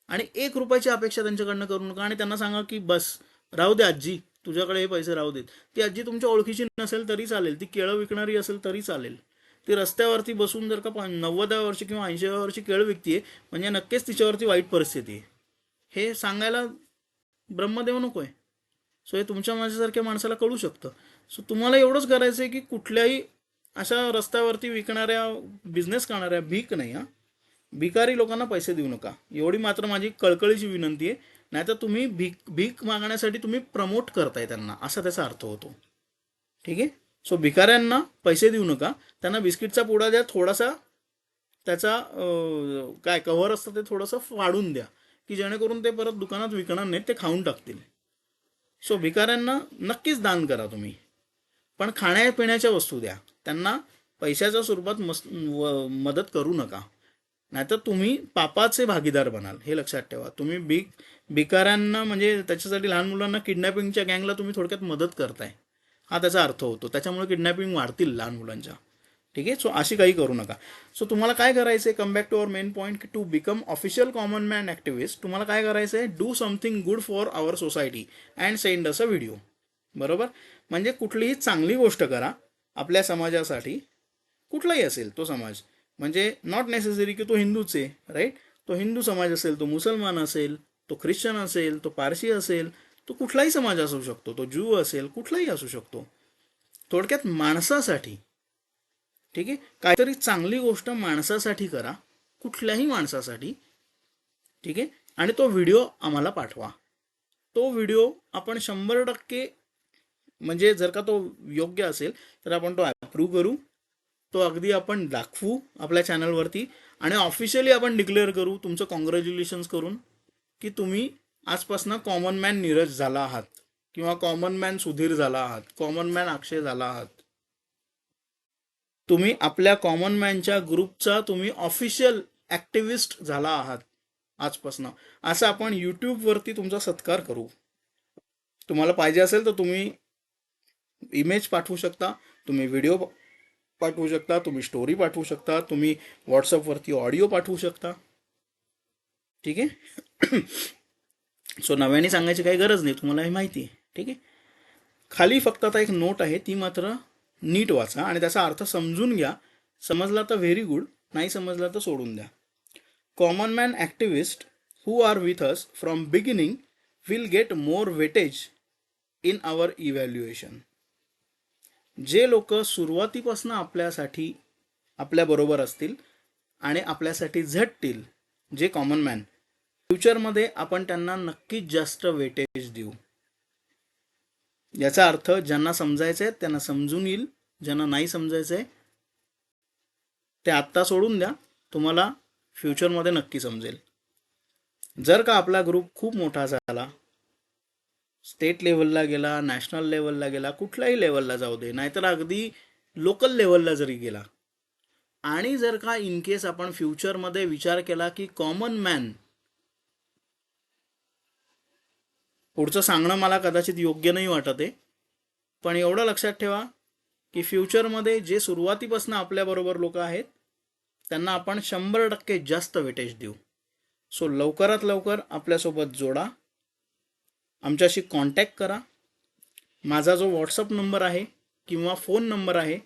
आणि 1 रुपयाची अपेक्षा त्यांच्याकडनं करू नका आणि त्यांना सांगा की बस राहू दे आजी, तुझ्याकडे हे पैसे राहू देत. ती आजी तुमच्या ओळखीची नसेल तरी चालेल, ती केळं विकणारी असेल तरी चालेल, ती रस्त्यावरती बसून जर का 90व्या वर्षी किंवा 80व्या वर्षी केळं विकतीये म्हणजे नक्कीच तिच्यावरती वाईट परिस्थिती आहे. हे सांगायला ब्रह्मदेव नको आहे. सो हे तुमच्या माझ्यासारख्या माणसाला कळू शकतं. सो तुम्हाला एवढंच करायचं आहे की कुठल्याही अशा रस्त्यावरती विकणाऱ्या, बिझनेस करणाऱ्या, भीक नाही हां, भिकारी लोकांना पैसे देऊ नका, एवढी मात्र माझी कळकळीची विनंती आहे. नाहीतर तुम्ही भीक भीक मागण्यासाठी तुम्ही प्रमोट करताय त्यांना, असा त्याचा अर्थ होतो. ठीक आहे. सो भिकाऱ्यांना पैसे देऊ नका, त्यांना बिस्किटचा पुडा द्या, थोडासा त्याचा काय कव्हर असतं ते थोडंसं फाडून द्या, की जेणेकरून ते परत दुकानात विकणार नाहीत, ते खाऊन टाकतील. सो भिकाऱ्यांना नक्कीच दान करा तुम्ही, पण खाण्यापिण्याच्या वस्तू द्या, त्यांना पैशाच्या स्वरूपात मदत करू नका. नाहीतर तुम्ही पापाचे भागीदार बनाल, हे लक्षात ठेवा. तुम्ही भिकाऱ्यांना म्हणजे त्याच्यासाठी लहान मुलांना किडनॅपिंगच्या गँगला तुम्ही थोडक्यात मदत करताय, हा त्याचा अर्थ होतो. त्याच्यामुळे किडनॅपिंग वाढतील लहान मुलांच्या. ठीक आहे. सो अशी काही करू नका. सो तुम्हाला काय करायचं आहे, come back to our main point, की to become official common man activist तुम्हाला काय करायचं आहे, do something good for our society and send us a video. बरोबर. म्हणजे कुठलीही चांगली गोष्ट करा आपल्या समाजासाठी, कुठलाही असेल तो समाज, म्हणजे नॉट नेसेसरी की तो हिंदूच आहे, राईट. तो हिंदू समाज असेल, तो मुसलमान असेल, तो ख्रिश्चन असेल, तो पारशी असेल, तो कुठलाही समाज असू शकतो, तो ज्यू असेल, कुठलाही असू शकतो. थोडक्यात माणसासाठी. ठीक आहे. काहीतरी चांगली गोष्ट माणसासाठी करा, कुठल्याही माणसासाठी. ठीक आहे. आणि तो व्हिडिओ आम्हाला पाठवा. तो व्हिडिओ आपण 100% म्हणजे जर का तो योग्य असेल तर आपण तो अप्रूव्ह करू, तो अगदी आपण दाखवू आपल्या चॅनलवरती, आणि ऑफिशियली आपण डिक्लेअर करू तुमचं कॉंग्रॅच्युलेशन्स करून, की तुम्ही आजपासून कॉमन मॅन नीरज झाला आहात, किंवा कॉमन मॅन सुधीर झाला आहात, कॉमन मॅन अक्षय झाला आहात. तुम्ही आपल्या कॉमन मॅनच्या ग्रुपचा तुम्ही ऑफिशियल ॲक्टिव्हिस्ट झाला आहात आजपासून. असं आपण यूट्यूबवरती तुमचा सत्कार करू. तुम्हाला पाहिजे असेल तर तुम्ही इमेज पाठवू शकता, तुम्ही व्हिडिओ पाठवू शकता, तुम्ही स्टोरी पाठवू शकता, तुम्ही व्हॉट्सअपवरती ऑडिओ पाठवू शकता. ठीक आहे. सो नव्याने सांगायची काही गरज नाही, तुम्हाला हे माहिती आहे. ठीक आहे. खाली फक्त आता एक नोट आहे, ती मात्र नीट वाचा आणि त्याचा अर्थ समजून घ्या. समजला तर व्हेरी गुड, नाही समजला तर सोडून द्या. Common man activist who are with us from beginning will get more weightage in our evaluation. जे लोक सुरुवातीपासून आपल्यासाठी आपल्याबरोबर असतील आणि आपल्यासाठी झटतील, जे कॉमन मॅन, फ्युचरमध्ये आपण त्यांना नक्कीच जास्त वेटेज देऊ. याचा अर्थ ज्यांना समजायचं आहे त्यांना समजून येईल, ज्यांना नाही समजायचं आहे ते आत्ता सोडून द्या, तुम्हाला फ्युचरमध्ये नक्की समजेल. जर का आपला ग्रुप खूप मोठा झाला, स्टेट लेवलला गेला, नॅशनल लेवलला गेला, कुठल्याही लेवलला जाऊ दे, नाहीतर अगदी लोकल लेवलला जरी गेला, आणि जर का इन केस आपण फ्युचरमध्ये विचार केला की कॉमन मॅन, पुढचं सांगणं मला कदाचित योग्य नाही वाटत आहे, पण एवढं लक्षात ठेवा की फ्युचरमध्ये जे सुरुवातीपासून आपल्याबरोबर लोक आहेत त्यांना आपण 100% जास्त वेटेज देऊ. सो लवकरात लवकर आपल्यासोबत जोडा, आमच्याशी कॉन्टॅक्ट करा. माझा जो व्हॉट्सअप नंबर आहे किंवा फोन नंबर आहे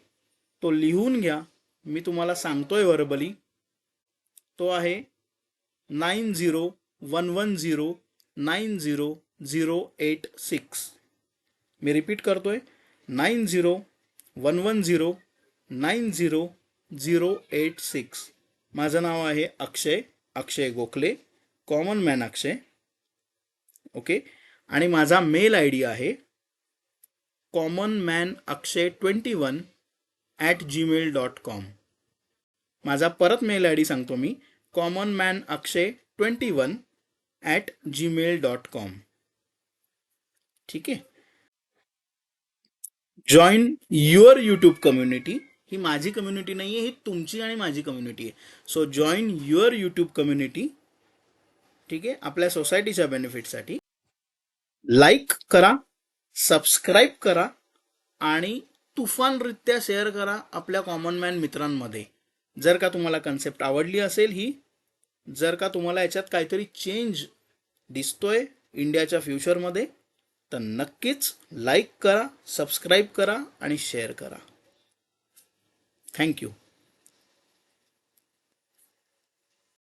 तो लिहून घ्या, मी तुम्हाला सांगतोय व्हर्बली. तो आहे 9011090086. मी रिपीट करतोय, 9011090086. माझं नाव आहे अक्षय गोखले, कॉमन मॅन अक्षय. ओके. आणि माझा मेल आय डी आहे commonmanakshay21@gmail.com. माझा परत मेल आय डी सांगतो मी, commonmanakshay21@gmail.com. ठीक आहे. Join your YouTube community. ही माझी कम्युनिटी नाही आहे, ही तुमची आणि माझी कम्युनिटी आहे. So join your YouTube community. ठीक आहे. आपल्या सोसायटीच्या बेनिफिटसाठी लाईक करा, सबस्क्राईब करा आणि तुफानरित्या शेअर करा आपल्या कॉमन मॅन मित्रांमध्ये. जर का तुम्हाला कन्सेप्ट आवडली असेल ही, जर का तुम्हाला याच्यात काहीतरी चेंज दिसतोय इंडियाच्या फ्युचरमध्ये, तर नक्कीच लाईक करा, सबस्क्राईब करा आणि शेअर करा. थँक्यू.